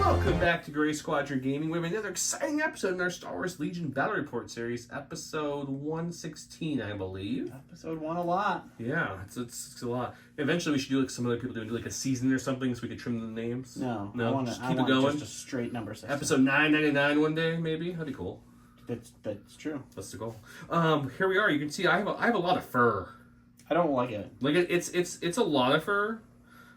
Welcome back to Gray Squadron Gaming. We have another exciting episode in our Star Wars Legion Battle Report series, episode 116, I believe. Episode 1 a lot. Yeah, it's a lot. Eventually, we should do like some other people doing like a season or something, so we could trim the names. No, just keep it going. Just a straight number system. Episode 999 one day, maybe. That'd be cool. That's true. That's the goal. Here we are. You can see I have a lot of fur. I don't like it. Like it's a lot of fur.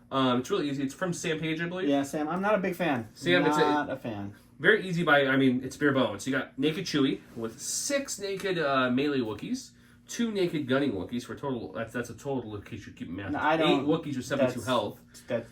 It's really easy. It's from Sam Page, I believe. Yeah, Sam. I'm not a big fan. Sam, not a fan. Very easy it's bare bones. You got Naked Chewie with 6 naked melee Wookiees, 2 naked gunning Wookiees for a total. That's a total in case you keep math. No, I don't. 8 Wookiees with 72 health.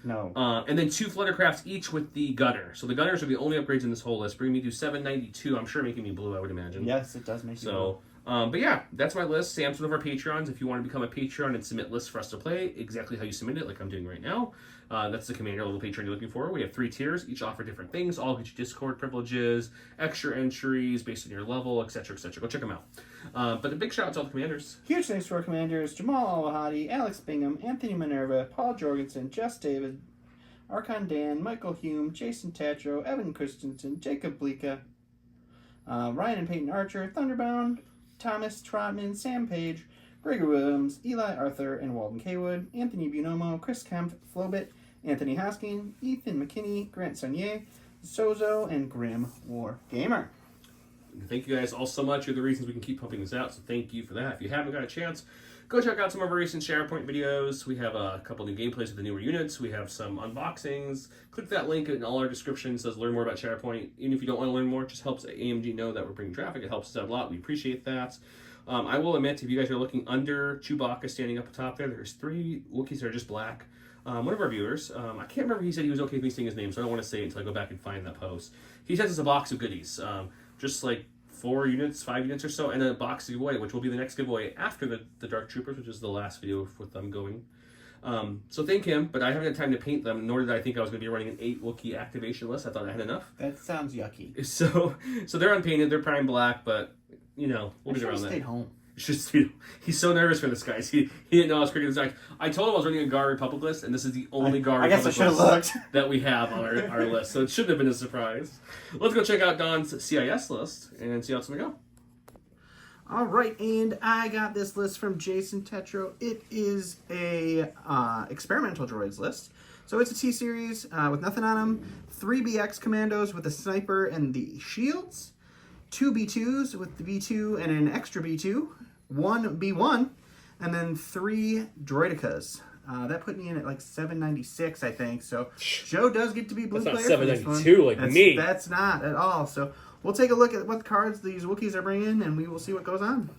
No. And then 2 Fluttercrafts each with the gunner. So the gunners are the only upgrades in this whole list, bringing me to 792. I'm sure making me blue, I would imagine. Yes, it does make you blue. But yeah, that's my list. Sam's one of our Patreons. If you want to become a Patreon and submit lists for us to play, exactly how you submit it, like I'm doing right now. That's the commander level Patreon you're looking for. We have 3 tiers. Each offer different things. All get you Discord privileges, extra entries based on your level, etc., etc. Go check them out. But a big shout out to all the commanders. Huge thanks to our commanders, Jamal Al-Wahadi, Alex Bingham, Anthony Minerva, Paul Jorgensen, Jess David, Archon Dan, Michael Hume, Jason Tatro, Evan Christensen, Jacob Blika, Ryan and Peyton Archer, Thunderbound, Thomas Trotman, Sam Page, Gregor Williams, Eli Arthur, and Walden Kaywood, Anthony Bunomo, Chris Kemp, Flobit, Anthony Hosking, Ethan McKinney, Grant Sonier, Sozo, and Grim War Gamer. Thank you guys all so much. You're the reasons we can keep pumping this out, so thank you for that. If you haven't got a chance, go check out some of our recent SharePoint videos. We have a couple new gameplays with the newer units. We have some unboxings. Click that link in all our descriptions. It says learn more about SharePoint. Even if you don't want to learn more, it just helps AMG know that we're bringing traffic. It helps us out a lot. We appreciate that. I will admit, if you guys are looking under Chewbacca standing up top there's 3 Wookiees that are just black. One of our viewers, I can't remember, he said he was okay with me saying his name, so I don't want to say it until I go back and find that post. He sends us a box of goodies, just like 4 units, 5 units or so, and a box giveaway, which will be the next giveaway after the Dark Troopers, which is the last video with them going. So thank him, but I haven't had time to paint them, nor did I think I was going to be running an 8 Wookiee activation list. I thought I had enough. That sounds yucky. So they're unpainted, they're prime black, but, you know, we'll get around that. Stayed home. He's so nervous for this, guys. He didn't know I was creating this deck. I told him I was running a Gar Republic list, and this is the only Gar Republic list that we have on our list, so it shouldn't have been a surprise. Let's go check out Don's CIS list and see how it's going to go. All right, and I got this list from Jason Tetro. It is a experimental droids list. So it's a T-series with nothing on them. 3 BX commandos with a sniper and the shields. 2 B2s with the B2 and an extra B2. 1 B1. And then 3 droidicas. That put me in at like 796, I think. So Joe does get to be blue player. That's not 792 like me. That's not at all. So we'll take a look at what cards these Wookiees are bringing, and we will see what goes on.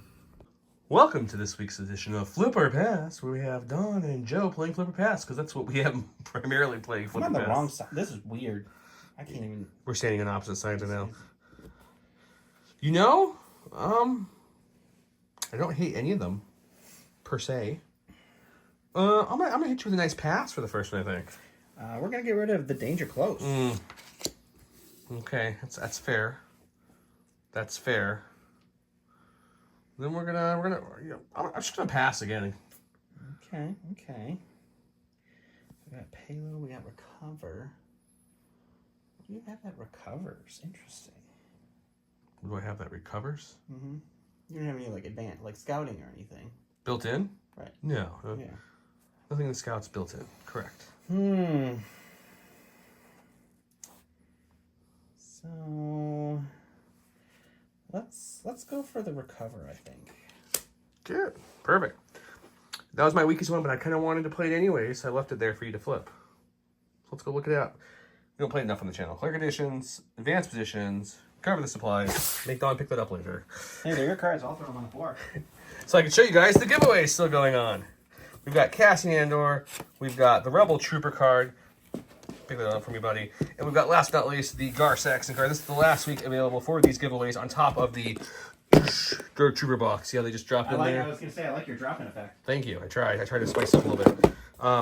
Welcome to this week's edition of Flipper Pass, where we have Don and Joe playing Flipper Pass, because that's what we have primarily playing Flipper Pass. I'm on the wrong side. This is weird. I can't even... We're standing on opposite sides now. You know, I don't hate any of them, per se. I'm gonna hit you with a nice pass for the first one, I think. We're gonna get rid of the Danger Close. Okay, that's fair. That's fair. Then I'm just gonna pass again. Okay. We got Payload. We got Recover. Do you have that recovers? Interesting. Do I have that recovers? Mm-hmm. You don't have any like advanced, like scouting or anything. Built in? Right. No. Yeah. Nothing in the scouts built in. Correct. So let's go for the recover, I think. Good. Perfect. That was my weakest one, but I kind of wanted to play it anyways. So I left it there for you to flip. So let's go look it up. We don't play enough on the channel. Clerk Editions, Advanced Positions, Cover the Supplies. Make Dawn pick that up later. Hey, they're your cards. I'll throw them on the floor. So I can show you guys the giveaway still going on. We've got Cassian Andor. We've got the Rebel Trooper card. Pick that up for me, buddy. And we've got, last but not least, the Gar Saxon card. This is the last week available for these giveaways on top of the Dark Trooper box. See how they just dropped in there? I was going to say, I like your dropping effect. Thank you. I tried to spice it up a little bit.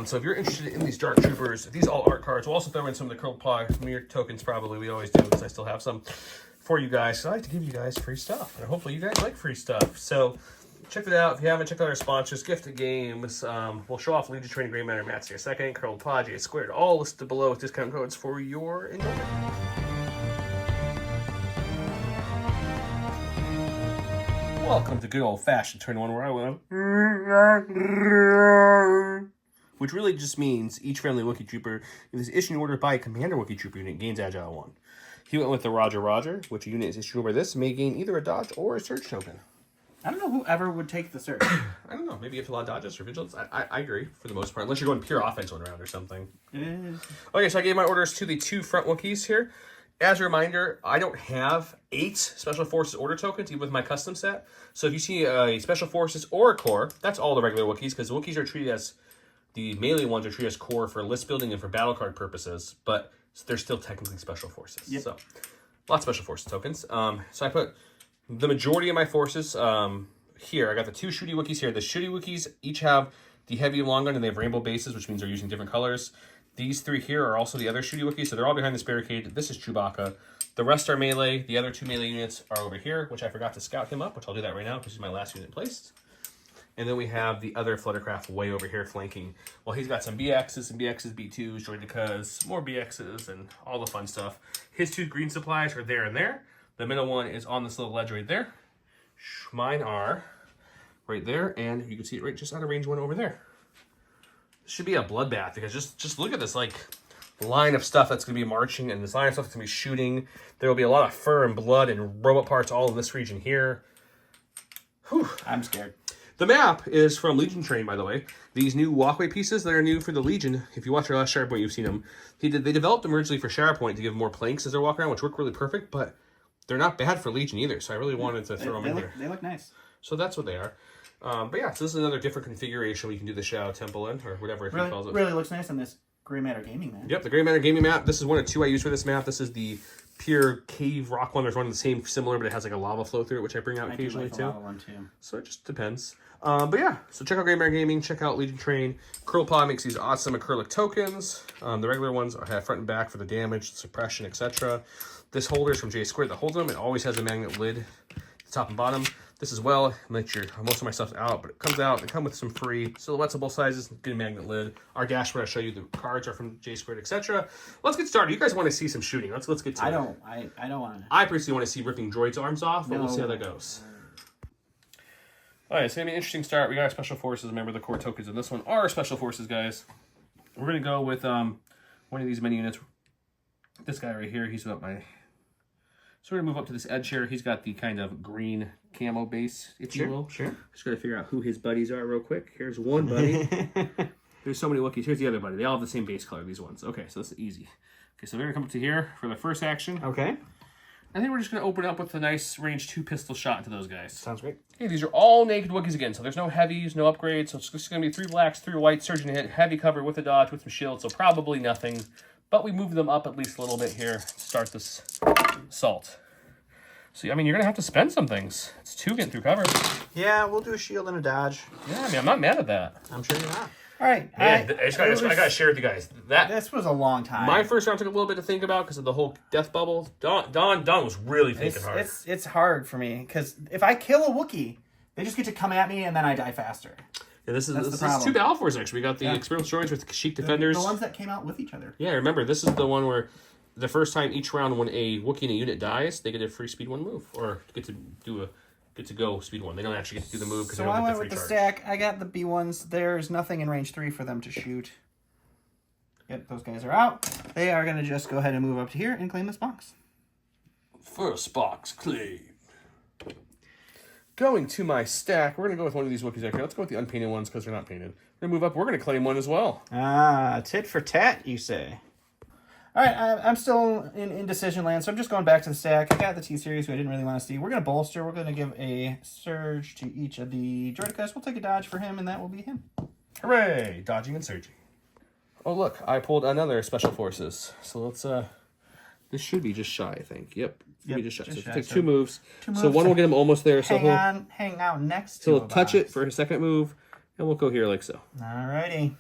So if you're interested in these Dark Troopers, these all art cards. We'll also throw in some of the Curl Paw Mir tokens, probably. We always do, because I still have some for you guys. So I like to give you guys free stuff. And hopefully you guys like free stuff. So check it out. If you haven't checked out our sponsors, Gifted Games, we'll show off Legion Train, Grey Matter, Mats in a second, Colonel Pod, J Squared, all listed below with discount codes for your enjoyment. Welcome to good old-fashioned turn one, where I went, which really just means each friendly Wookiee Trooper is issued an order by a Commander Wookiee Trooper unit gains Agile 1. He went with the Roger, which a unit is issued over this may gain either a dodge or a surge token. I don't know whoever would take the surge. I don't know. Maybe if a lot of dodges or vigilance. I agree for the most part, unless you're going pure offense one round or something. Okay, so I gave my orders to the 2 front Wookiees here. As a reminder, I don't have 8 Special Forces order tokens, even with my custom set. So if you see a Special Forces or a core, that's all the regular Wookiees, because the Wookiees are treated as, the melee ones are treated as core for list building and for battle card purposes, but they're still technically Special Forces. Yep. So, lots of Special Forces tokens. So I put the majority of my forces here. I got the 2 shooty Wookiees here. The shooty Wookiees each have the heavy long gun, and they have rainbow bases, which means they're using different colors. These 3 here are also the other shooty Wookiees, so they're all behind this barricade. This is Chewbacca. The rest are melee. The other 2 melee units are over here, which I forgot to scout him up, which I'll do that right now because he's my last unit placed. And then we have the other Fluttercraft way over here flanking. Well, he's got some BXs and BXs, B2s, Droidekas, more BXs, and all the fun stuff. His 2 green supplies are there and there. The middle one is on this little ledge right there. Mine are right there, and you can see it right just out of range 1 over there. This should be a bloodbath, because just look at this, like, line of stuff that's going to be marching, and this line of stuff that's going to be shooting. There will be a lot of fur and blood and robot parts all in this region here. Whew. I'm scared. The map is from Legion Train, by the way. These new walkway pieces that are new for the Legion, if you watch our last SharePoint, you've seen them. They developed them originally for SharePoint to give more planks as they're walking around, which work really perfect, but they're not bad for Legion either, so I really wanted to throw them in here. They look nice. So that's what they are. But yeah, so this is another different configuration we can do the Shadow Temple in, or whatever he calls it. Really looks nice on this Grey Matter Gaming map. Yep, the Grey Matter Gaming map. This is one of 2 I use for this map. This is the pure cave rock one. There's one of the same similar, but it has like a lava flow through it, which I bring out occasionally too. One too. So it just depends. But yeah, so check out Grey Matter Gaming, check out Legion Train. Curl Pod makes these awesome acrylic tokens. The regular ones have front and back for the damage, suppression, etc. This holder is from J Squared that holds them. It always has a magnet lid, the top and bottom. This as well, most of my stuff's out, but it comes out. They come with some free silhouettes of both sizes, good magnet lid. Our dashboard, I'll show you the cards are from J Squared, etc. Let's get started. You guys want to see some shooting? Let's get to it. I don't want to. I personally want to see ripping droids' arms off, but we'll see how that goes. All right, it's gonna be an interesting start. We got our Special Forces. Remember, the core tokens in this one are Special Forces, guys. We're gonna go with one of these mini units. This guy right here, he's up my. So we're gonna move up to this edge here. He's got the kind of green camo base, if you will. Sure. Just gotta figure out who his buddies are real quick. Here's one buddy. There's so many Wookiees. Here's the other buddy. They all have the same base color, these ones. Okay, so this is easy. Okay, so we're gonna come up to here for the first action. Okay. I think we're just gonna open up with a nice range 2 pistol shot into those guys. Sounds great. Okay, these are all naked Wookiees again, so there's no heavies, no upgrades. So it's just gonna be 3 blacks, 3 whites, surging hit, heavy cover with a dodge, with some shield, so probably nothing. But we move them up at least a little bit here to start this assault. So, I mean, you're going to have to spend some things. It's 2 getting through cover. Yeah, we'll do a shield and a dodge. Yeah, I mean, I'm not mad at that. I'm sure you're not. All right. Man, I got to share with you guys. This was a long time. My first round took a little bit to think about because of the whole death bubble. Don was really thinking hard. It's hard for me because if I kill a Wookiee, they just get to come at me and then I die faster. Yeah, this is 2 Battle Forces, actually. We got the Experimental Droids with Kashyyyk Defenders. The ones that came out with each other. Yeah, remember, this is the one where the first time each round when a Wookiee in a unit dies, they get a free speed 1 move. Or get to go speed 1. They don't actually get to do the move because they don't get the free charge. So I went with the stack. I got the B1s. There's nothing in range 3 for them to shoot. Yep, those guys are out. They are going to just go ahead and move up to here and claim this box. First box claimed. Going to my stack, we're going to go with one of these Wookiees out here. Let's go with the unpainted ones because they're not painted. We're going to move up. We're going to claim one as well. Ah, tit for tat, you say. All right, I'm still in indecision land, so I'm just going back to the stack. I got the T-Series, who I didn't really want to see. We're going to bolster. We're going to give a surge to each of the Droidekas. We'll take a dodge for him, and that will be him. Hooray! Dodging and surging. Oh, look, I pulled another Special Forces. So let's, this should be just shy, I think. Yep. Should be just shy. So if you take 2 moves. So one will get him almost there. So hang out next to So he'll touch it for his second move, and we'll go here like so. All righty.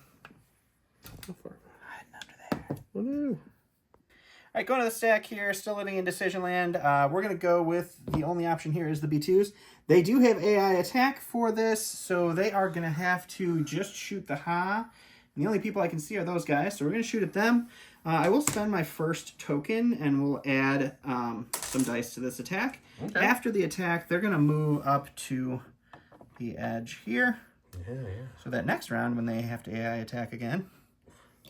How far? Hiding under there. Oh, no. right, going to the stack here, still living in Decision Land. We're going to go with the only option here is the B2s. They do have AI attack for this, so they are going to have to just shoot the Ha. And the only people I can see are those guys, so we're going to shoot at them. I will spend my first token, and we'll add some dice to this attack. Okay. After the attack, they're going to move up to the edge here. Yeah. So that next round, when they have to AI attack again,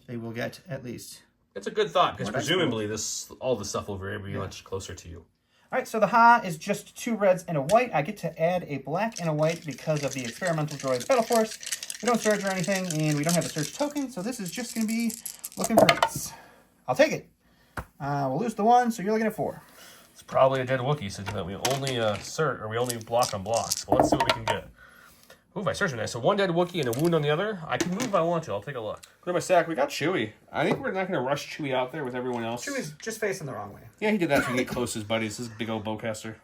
they will get at least... It's a good thought, because More dice presumably all the stuff will be much closer to you. All right, so the Ha is just 2 reds and a white. I get to add a black and a white because of the Experimental Droid's Battle Force. We don't surge or anything, and we don't have a surge token, so this is just going to be looking for hits. I'll take it. We'll lose the 1, so you're looking at 4. It's probably a dead Wookiee, since that we only we only block on blocks. But let's see what we can get. Ooh, my search nice. So 1 dead Wookiee and a wound on the other. I can move if I want to. I'll take a look. Go to my stack. We got Chewie. I think we're not going to rush Chewie out there with everyone else. Chewie's just facing the wrong way. Yeah, he did that to get close to his buddies. This big old bowcaster.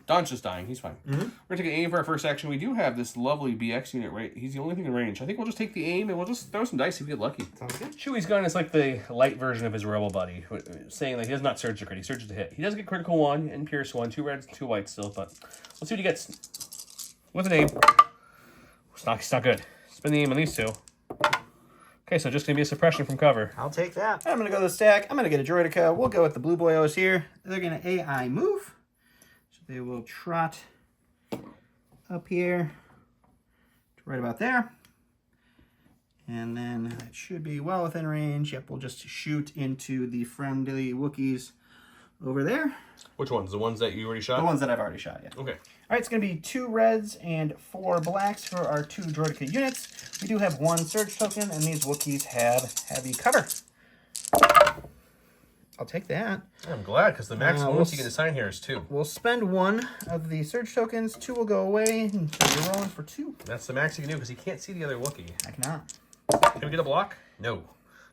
Don's just dying. He's fine. We're going to take an aim for our first action. We do have this lovely BX unit, right? He's the only thing in range. I think we'll just take the aim and we'll just throw some dice if we get lucky. Sounds good. Chewie's gun is like the light version of his rebel buddy, saying that he does not surge to crit. He surges to hit. He does get critical 1 and pierce 1. 2 reds, 2 whites still, but let's see what he gets. What's an aim? It's not good. Spin the aim on these 2. Okay, so just going to be a suppression from cover. I'll take that. I'm going to go to the stack. I'm going to get a Droideka. We'll go with the blue boyos here. They're going to AI move. So they will trot up here to right about there. And then it should be well within range. Yep, we'll just shoot into the friendly Wookiees over there. Which ones? The ones that you already shot? The ones that I've already shot, yeah. Okay. All right, it's going to be 2 reds and 4 blacks for our 2 Droideka units. We do have 1 surge token, and these Wookiees have heavy cover. I'll take that. I'm glad, because the max bonus you can assign here is 2. We'll spend 1 of the surge tokens. 2 will go away, and so you're rolling for 2. That's the max you can do, because he can't see the other Wookiee. I cannot. Can we get a block? No.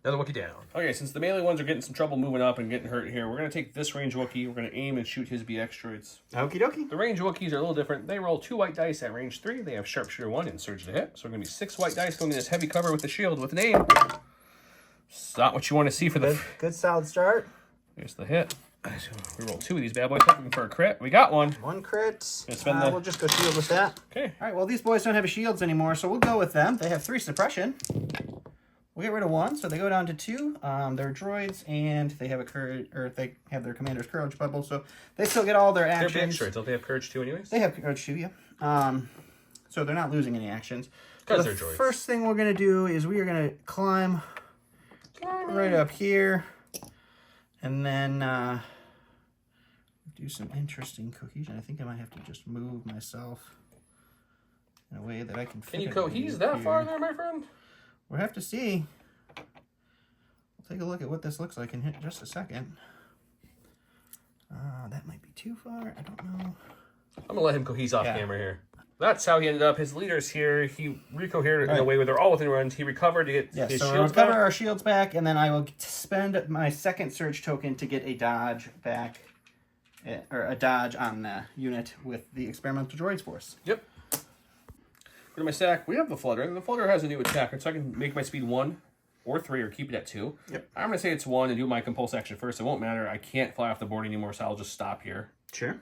Another Wookiee down. Okay, since the melee ones are getting some trouble moving up and getting hurt here, we're going to take this range Wookiee. We're going to aim and shoot his BX droids. Okie dokie. The range Wookiees are a little different. They roll 2 white dice at range 3. They have Sharpshooter 1 and Surge to hit. So we're going to be 6 white dice going in this heavy cover with the shield with an aim. It's not what you want to see for the... Good solid start. Here's the hit. We roll 2 of these bad boys looking for a crit. We got 1. 1 crit. Spend the... We'll just go shield with that. Okay. All right, well, these boys don't have shields anymore, so we'll go with them. They have 3 suppression. We'll get rid of 1, so they go down to 2. They're droids, and they have a courage, or they have their commander's courage bubble, so they still get all their actions. They're BX droids. Don't they have courage 2 anyways? They have courage 2, yeah. So they're not losing any actions. Because So they're the droids. first thing we're going to do is we are going to climb right up here, and then do some interesting cohesion. I think I might have to just move myself in a way that I can fit. Can you it cohese in that here. far there, my friend? We'll have to see. We'll take a look at what this looks like in just a second. That might be too far. I don't know. I'm going to let him cohese off camera here. That's how he ended up. His leader's here. He recohered in a way where they're all within runs. He recovered to get his so we'll shields recover back. our shields back, and then I will spend my second surge token to get a dodge back, or a dodge on the unit with the Experimental Droids Force. Yep. Go to my stack. We have the Flutter. And the Flutter has a new attack, so I can make my speed 1 or 3 or keep it at 2. Yep. I'm going to say it's 1 and do my compulse action first. It won't matter. I can't fly off the board anymore, so I'll just stop here. Sure.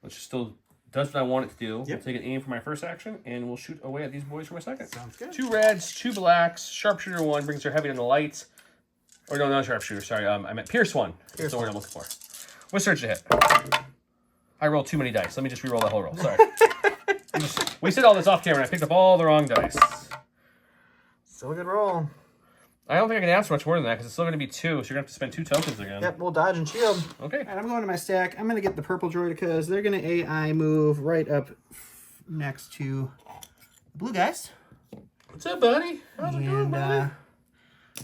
Which still does what I want it to do. Yep. We'll take an aim for my first action, and we'll shoot away at these boys for my second. Sounds good. 2 reds, 2 blacks. Sharpshooter 1 brings her heavy on the lights. Or no, not sharpshooter. Sorry, I meant Pierce 1. That's the word I'm looking for. What's surge to hit? I rolled too many dice. Let me just re-roll that whole roll. Sorry. We said all this off camera, and I picked up all the wrong dice. Still a good roll. I don't think I can ask for much more than that, because it's still going to be 2, so you're going to have to spend 2 tokens again. Yep, we'll dodge and shield. Okay. All right, I'm going to my stack. I'm going to get the purple Droidekas. They're going to AI move right up next to the blue guys. What's up, buddy? How's it going, buddy? And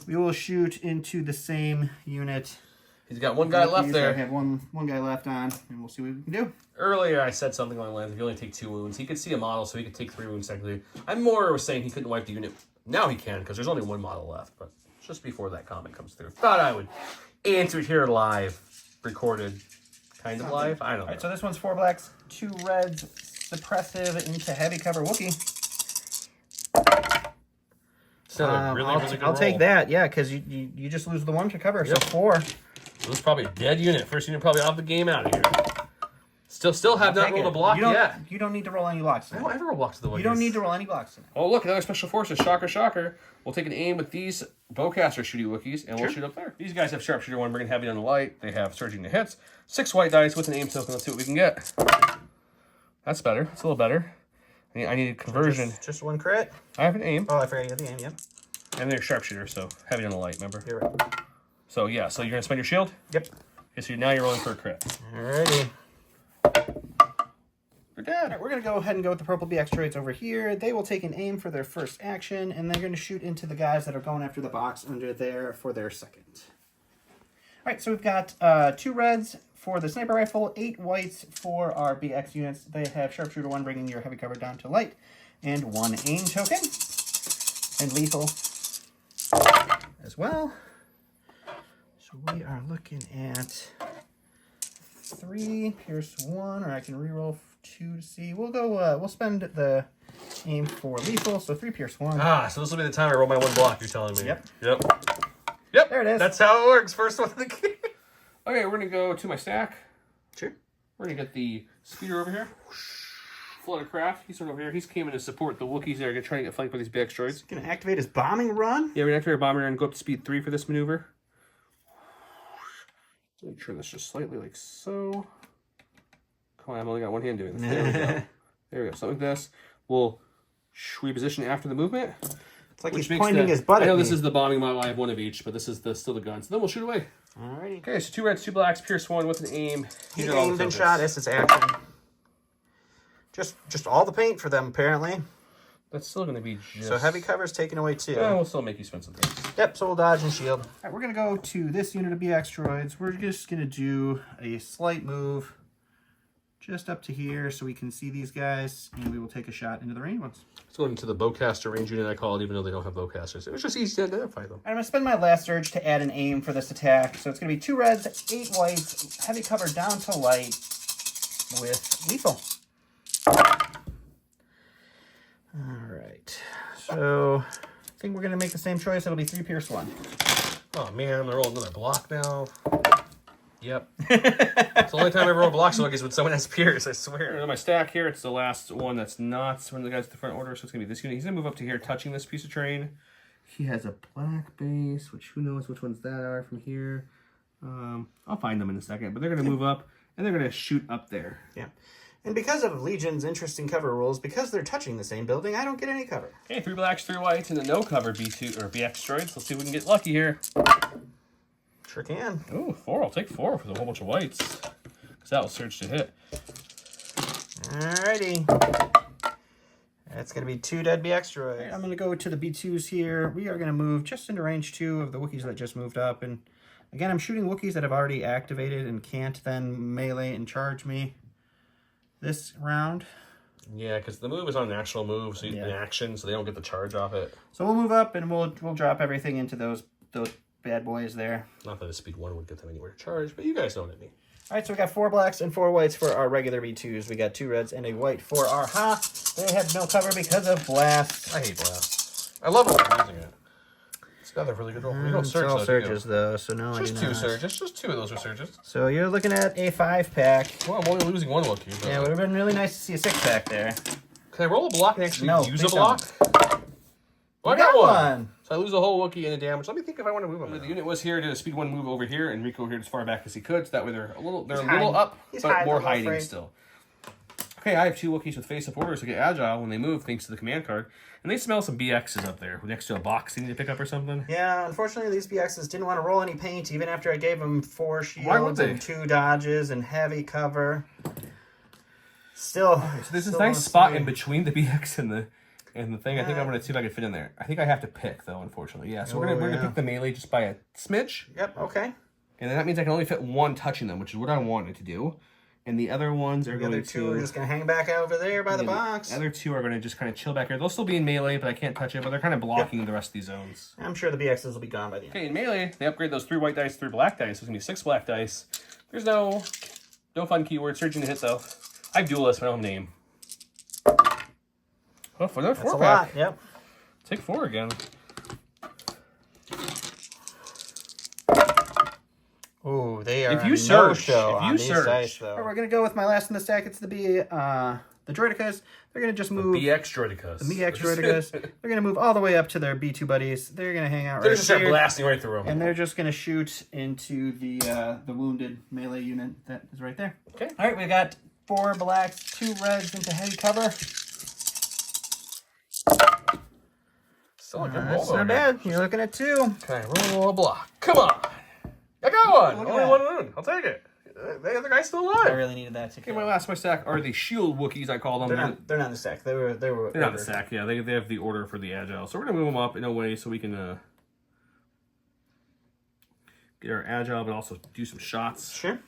we will shoot into the same unit. He's got 1 guy left I there. have one guy left on, and we'll see what we can do. Earlier, I said something along the lines, if you only take 2 wounds, he could see a model, so he could take 3 wounds technically. I more was saying he couldn't wipe the unit. Now he can, because there's only 1 model left, but just before that comment comes through. Thought I would answer it here live, recorded, kind of live. I don't know. All right, so this one's 4 blacks, 2 reds, suppressive into heavy cover Wookiee. It's not a really, really good I'll take roll. that, yeah, because you just lose the 1 to cover, so 4. this is probably a dead unit. First unit probably off the game out of here. Still have not rolled a block yet. You don't need to roll any blocks. I don't ever roll blocks to the Wookiees. You don't need to roll any blocks in it. Oh, look, another Special Forces. Shocker, shocker. We'll take an aim with these bowcaster shooty Wookiees, and we'll shoot up there. These guys have Sharpshooter 1, bringing heavy on the light. They have Surging to hits. 6 white dice with an aim token. Let's see what we can get. That's better. It's a little better. I need a conversion. Just 1 crit? I have an aim. Oh, I forgot you had the aim, yep. And they're Sharpshooter, so heavy on the light, remember? You're right. So, yeah, so you're going to spend your shield? Yep. Okay, so now you're rolling for a crit. Alrighty. You're dead. Right, we're going to go ahead and go with the purple BX droids over here. They will take an aim for their first action, and they're going to shoot into the guys that are going after the box under there for their second. Alright, so we've got 2 reds for the sniper rifle, 8 whites for our BX units. They have Sharpshooter 1, bringing your heavy cover down to light, and 1 aim token, and lethal as well. So we are looking at 3, pierce 1, or I can reroll 2 to see. We'll go, we'll spend the aim for lethal, so 3 pierce 1. Ah, so this will be the time I roll my 1 block, you're telling me. Yep. Yep. There it is. That's how it works. First one of the game. Okay, we're going to go to my stack. Sure. We're going to get the speeder over here. Fluttercraft, he's over here. He's came in to support the Wookiees that are trying to get flanked by these BX droids. Gonna activate his bombing run. Yeah, we're going to activate our bomber and go up to speed 3 for this maneuver. Let me turn this just slightly like so. Come on, I've only got one hand doing this. There we go. There we go. Something like this. We'll reposition after the movement. It's like he's pointing his butt at me. I know this is the bombing model. I have 1 of each, but this is still the gun. So then we'll shoot away. Alrighty. Okay, so 2 reds, 2 blacks, pierce 1 with an aim. He aimed and shot. This is action. Just all the paint for them, apparently. That's still going to be just... So heavy cover's taken away, too. Yeah, we'll still make you spend some things. Yep, so we'll dodge and shield. All right, we're going to go to this unit of BX droids. We're just going to do a slight move just up to here so we can see these guys, and we will take a shot into the range ones. Let's go into the bowcaster range unit, I call it, even though they don't have bowcasters. It was just easy to identify them. I'm going to spend my last surge to add an aim for this attack. So it's going to be 2 reds, 8 whites, heavy cover down to light with lethal. All right. So I think we're going to make the same choice. It'll be 3 pierce 1. Oh, man, they're rolling another block now. Yep. It's the only time I ever roll blocks Wookiees when someone has pierce, I swear. On my stack here, it's the last one that's not one of the guys at the front order, so it's going to be this unit. He's going to move up to here, touching this piece of terrain. He has a black base, which who knows which ones that are from here. I'll find them in a second, but they're going to move up, and they're going to shoot up there. Yeah. And because of Legion's interesting cover rules, because they're touching the same building, I don't get any cover. Okay, 3 blacks, 3 whites, and a no cover B2 or BX droids. Let's see if we can get lucky here. Sure can. Ooh, 4. I'll take 4 for a whole bunch of whites. Because that will surge to hit. Alrighty. That's going to be 2 dead BX droids. Right, I'm going to go to the B2s here. We are going to move just into range 2 of the Wookiees that just moved up. And again, I'm shooting Wookiees that have already activated and can't then melee and charge me this round. Yeah, because the move is on an actual move, so in action, so they don't get the charge off it. So we'll move up and we'll drop everything into those bad boys there. Not that a speed 1 would get them anywhere to charge, but you guys know what I mean. All right, so we got 4 blacks and 4 whites for our regular B2s. We got 2 reds and a white for our Ha. They have no cover because of blast. I hate blast. I love it when I'm using it. It's another really good roll. You don't surge, all though, surges, though, so no, just I do 2 not. surges. Just 2 of those are surges. So you're looking at a 5-pack. Well, I'm only losing 1 Wookiee. But... Yeah, it would have been really nice to see a 6-pack there. Can I roll a block and actually use a please block? Oh, I got got one. So I lose a whole Wookiee and a damage. Let me think if I want to move them. The unit was here, did a speed 1 move over here, and Rico here as far back as he could. So that way they're a little up, but more hiding still. Okay, I have 2 Wookiees with face-up orders to get agile when they move, thanks to the command card. And they smell some BXs up there next to a box they need to pick up or something. Yeah, unfortunately, these BXs didn't want to roll any paint, even after I gave them 4 shields and 2 dodges and heavy cover. Still. Okay, so there's this nice spot in between the BX and the thing. I think I'm going to see if I can fit in there. I think I have to pick, though, unfortunately. Yeah, so we're going to pick the melee just by a smidge. Yep, okay. And then that means I can only fit 1 touching them, which is what I wanted to do. And the other ones are going to... The other 2 are just going to hang back over there by the box. The other 2 are going to just kind of chill back here. They'll still be in melee, but I can't touch it. But they're kind of blocking the rest of these zones. I'm sure the BXs will be gone by the end. Okay, in melee, they upgrade those 3 white dice, 3 black dice. So it's going to be 6 black dice. There's no fun keyword. Surging to hit, though. I have duelist, but I don't have name. Oh, for another 4-pack. That's a lot, yep. Take 4 again. Ooh, They are If you a search, no-show if you on these search. dice, though. All right, we're gonna go with my last in the stack. It's the Droidicas. They're gonna just move. BX Droidicas. The BX Droidicas. They're gonna move all the way up to their B2 buddies. They're gonna hang out They're right just start here. blasting right through them. And they're just gonna shoot into the wounded melee unit that is right there. Okay. All right, we got 4 blacks, 2 reds into heavy cover. Still a good roll. That's not bad. You're looking at 2. Can I roll a block? Come on. I got one. Look at Only that. one wound. I'll take it. The other guy's still I alive. really needed that to Okay, kill. my stack are the shield Wookiees, I call them. They're not in the stack. They're They're not the ordered. stack, yeah. They have the order for the agile. So we're going to move them up in a way so we can get our agile, but also do some shots. Sure.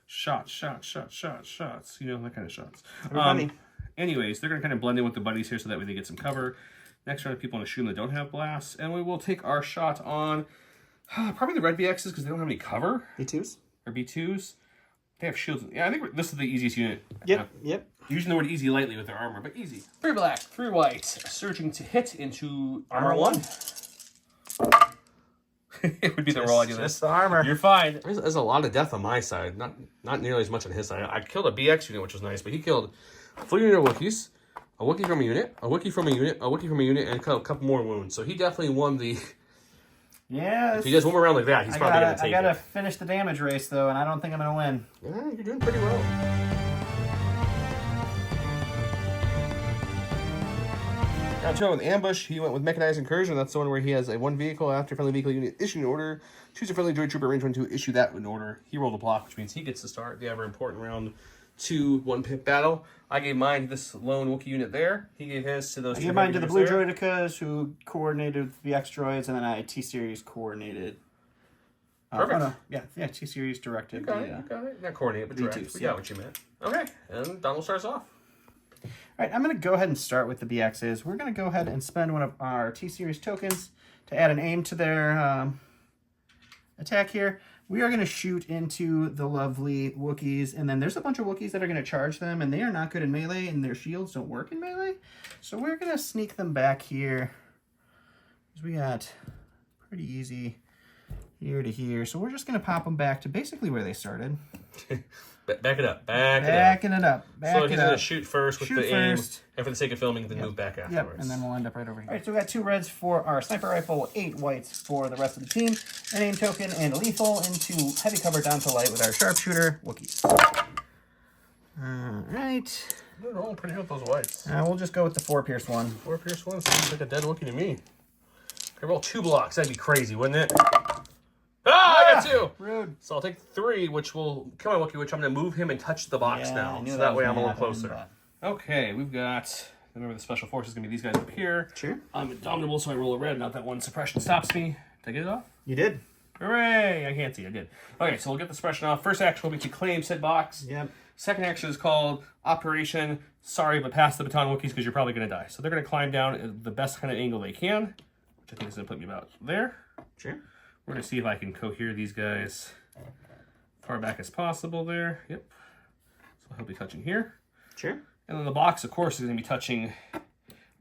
Shots. You know, that kind of shots. Everybody. Anyways, they're going to kind of blend in with the buddies here so that way they get some cover. Next round, people want to shoot them that don't have blasts. And we will take our shot on probably the red BXs because they don't have any cover. B2s? Or B2s. They have shields. Yeah, I think this is the easiest unit. Yep. Using the word easy lightly with their armor, but easy. 3 black, 3 white, surging to hit into armor 1. It would be the roll I do this. Just the armor. You're fine. There's a lot of death on my side. Not nearly as much on his side. I killed a BX unit, which was nice, but he killed a full unit of Wookiees, a Wookiee from a unit, a Wookiee from a unit, a Wookiee from a unit, and a couple more wounds. So he definitely won the... Yeah. If he does one more round like that, he's probably going to take I gotta it. finish the damage race, though, and I don't think I'm gonna win. Yeah, you're doing pretty well. Round 2 with Ambush, he went with Mechanized Incursion. That's the one where he has a 1 vehicle after friendly vehicle unit issue an order. Choose a friendly droid trooper range 1 to issue that in order. He rolled a block, which means he gets to start the ever important round 2 1-pip battle. I gave mine to this lone Wookiee unit there. He gave his to those I two gave mine to the blue there. Droidicas, who coordinated with the X droids, and then I T-Series coordinated. Perfect. Yeah, T-Series directed. You got it. Not coordinate, but direct. V2s, We got what you meant. Okay, and Donald starts off. All right, I'm going to go ahead and start with the BXs. We're going to go ahead and spend one of our T-Series tokens to add an aim to their attack here. We are going to shoot into the lovely Wookiees, and then there's a bunch of Wookiees that are going to charge them, and they are not good in melee, and their shields don't work in melee. So we're going to sneak them back here. We got pretty easy here to here. So we're just going to pop them back to basically where they started. Back it up. Backing it up. So he's going to shoot first with the aim, first. and for the sake of filming, then move back afterwards. Yep, and then we'll end up right over here. All right, so we got 2 reds for our sniper rifle, 8 whites for the rest of the team, an aim token, and a lethal into heavy cover down to light with our sharpshooter, Wookiees. All right. They're rolling pretty good with those whites. We'll just go with the 4 pierce one. 4 pierce one seems like a dead Wookiee to me. I roll 2 blocks. That'd be crazy, wouldn't it? I got 2. Rude. So I'll take 3, which will kill my Wookiee, which I'm going to move him and touch the box now. So that way I'm a little closer. Okay, we've got... Remember, the special force is going to be these guys up here. Sure. I'm indomitable, so I roll a red. Not that one suppression stops me. Did I get it off? You did. Hooray! I can't see. I did. Okay, so we'll get the suppression off. First action will be to claim said box. Yep. Second action is called Operation Sorry, but pass the baton, Wookiees, because you're probably going to die. So they're going to climb down at the best kind of angle they can, which I think is going to put me about there. Sure. We're going to see if I can cohere these guys far back as possible there. Yep. So he'll be touching here. Sure. And then the box, of course, is going to be touching... I'm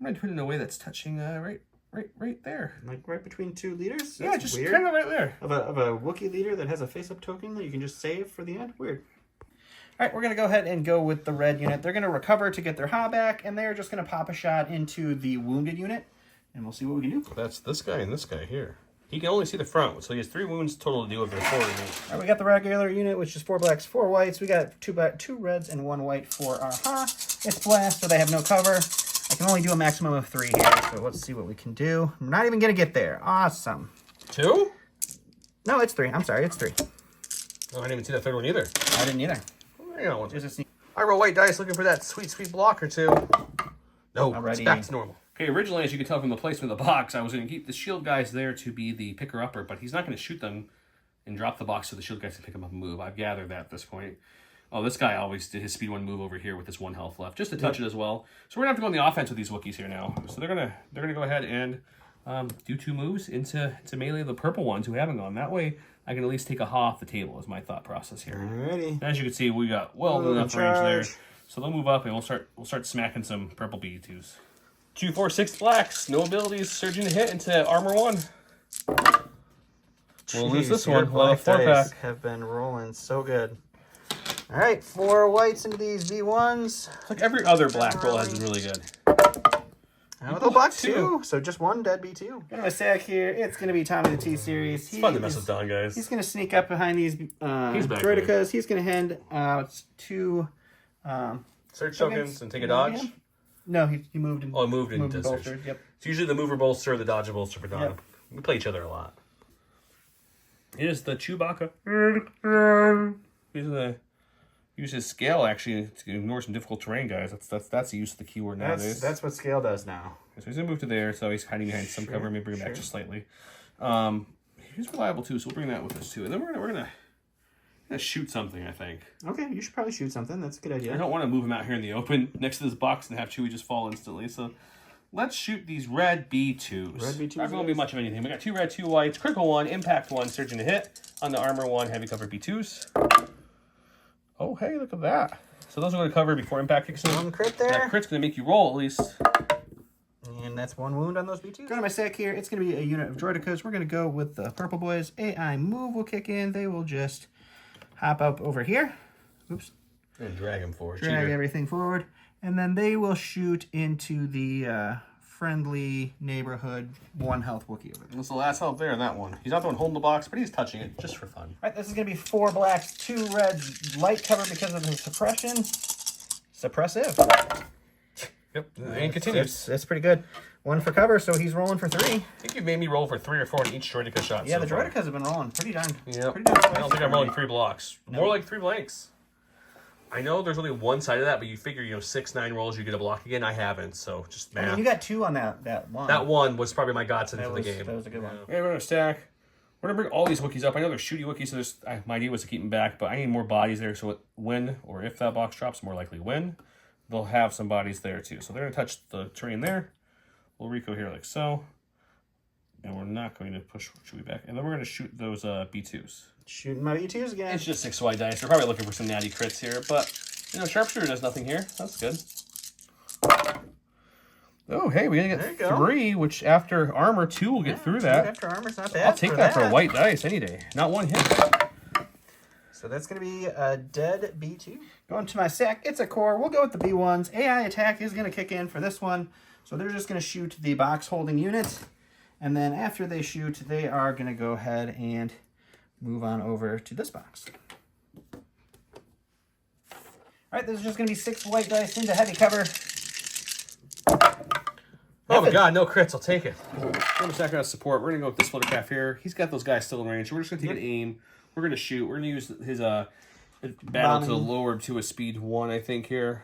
going to put it in a way that's touching right there. Like right between 2 leaders? Yeah, That's just weird. kind of right there. Of a Wookiee leader that has a face-up token that you can just save for the end? Weird. All right, we're going to go ahead and go with the red unit. They're going to recover to get their Ha back, and they're just going to pop a shot into the wounded unit, and we'll see what we can do. That's this guy and this guy here. He can only see the front, so he has 3 wounds total to deal with their 4 remaining. All right, we got the regular unit, which is 4 blacks, 4 whites. We got 2 reds and 1 white for our Ha. It's blast, so they have no cover. I can only do a maximum of 3 here, so let's see what we can do. I'm not even going to get there. Awesome. 2? No, it's 3. I'm sorry, it's 3. Oh, I didn't even see that third one either. I didn't either. Hang on one Just a sneak. I roll white dice looking for that sweet block or 2. No, Alrighty. it's back to normal. Okay, originally, as you can tell from the placement of the box, I was going to keep the shield guys there to be the picker-upper, but he's not going to shoot them and drop the box so the shield guys can pick them up and move. I've gathered that at this point. Oh, this guy always did his speed 1 move over here with this 1 health left, just to touch it as well. So we're going to have to go on the offense with these Wookiees here now. So they're gonna go ahead and do 2 moves into melee the purple ones who haven't gone. That way, I can at least take a Ha off the table is my thought process here. Alrighty. As you can see, we got well enough range there. So they'll move up and we'll start smacking some purple B2s. 2, 4, 6 blacks, no abilities, surging to hit into armor 1. We'll lose this your one. We'll have a black dice 4-pack. have been rolling so good. All right, 4 whites into these V1s. Like every other black roll has been really good. Oh, the black 2. So just one dead B2. Got my sack here. It's going to be Tommy the T-Series. It's fun to mess with Don, guys. He's going to sneak up behind these Droidicas. He's going to hand out 2... search tokens and take a dodge? No, he moved. Oh, moved into search. bolstered. Yep. It's usually the mover bolster or the dodge bolster for Don. Yep. We play each other a lot. It is the Chewbacca. Use his scale actually to ignore some difficult terrain, guys. That's the use of the keyword nowadays. That's what scale does now. So he's gonna move to there, so he's hiding behind some cover. Maybe bring him back just slightly. He's reliable too, so we'll bring that with us too. And then we're gonna shoot something, I think. Okay, you should probably shoot something. That's a good idea. I don't want to move him out here in the open next to this box and have Chewie just fall instantly. So let's shoot these red B2s. Red B2s. Not going to be much of anything. We got 2 red, 2 whites, critical 1, impact 1, surging to hit on the armor 1, heavy cover B2s. Oh, hey, look at that. So those are going to cover before impact kicks in. One crit there. That crit's going to make you roll at least. And that's 1 wound on those B2s. Go to my stack here. It's going to be a unit of Droidicas. We're going to go with the purple boys. AI move will kick in. They will just hop up over here. Oops. And drag him forward. Drag everything forward. And then they will shoot into the friendly neighborhood 1 health Wookiee over there. That's the last health there in that one. He's not the one holding the box, but he's touching it just for fun. All right, this is going to be 4 blacks, 2 reds, light cover because of the suppression. Suppressive. Yep, and continues. That's pretty good. 1 for cover, so he's rolling for 3. I think you made me roll for 3 or 4 in each Droidica shot. Yeah, so the far. Droidicas have been rolling pretty darn. Yep. Pretty darn I don't think I'm rolling 3 blocks. No. More like 3 blanks. I know there's only one side of that, but you figure, 6, 9 rolls, you get a block again. I haven't, so just math. I mean, you got 2 on that one. That one was probably my godsend for the game. That was a good one. Okay, we're going to stack. We're going to bring all these Wookiees up. I know they're shooty Wookiees, so my idea was to keep them back, but I need more bodies there, so when or if that box drops, more likely when, they'll have some bodies there too. So they're going to touch the terrain there. We'll Rico here like so. And we're not going to push Chewie back. And then we're going to shoot those B2s. Shooting my B2s again. It's just 6 white dice. We're probably looking for some natty crits here, but, Sharpshooter does nothing here. That's good. Oh, hey, we get 3, which after armor, 2 will get through that. After armor's not bad. I'll take that for a white dice any day. Not 1 hit. So that's going to be a dead B2. Going to my sack, it's a core. We'll go with the B1s. AI attack is going to kick in for this one. So they're just going to shoot the box holding unit. And then after they shoot, they are going to go ahead and move on over to this box. All right, this is just going to be 6 white dice into heavy cover. Oh my god, no crits. I'll take it. We're going to sack out support. We're going to go with this flitter calf here. He's got those guys still in range. We're just going to take an aim. We're going to shoot. We're going to use his battle to lower to a speed 1, I think, here.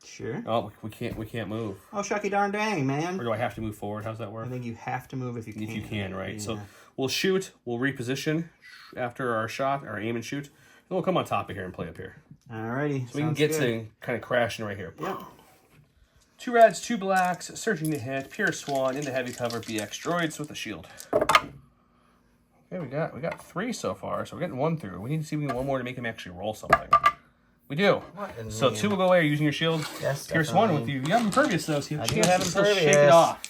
Sure. Oh, we can't move. Oh, shucky darn dang, man. Or do I have to move forward? How's that work? I think you have to move if you can. If you can, right? Yeah. So we'll shoot. We'll reposition after our shot, our aim and shoot. And we'll come on top of here and play up here. Alrighty. So we can get to kind of crashing right here. Yep. 2 reds, 2 blacks, surging to hit, pure swan into heavy cover, BX droids with a shield. Okay, we got 3 so far, so we're getting 1 through. We need to see if we can get 1 more to make him actually roll something. We do. So 2 will go away using your shield. Yes, Pierce definitely. 1 with you. You have impervious though, so you have a chance have to still shake it impervious. off.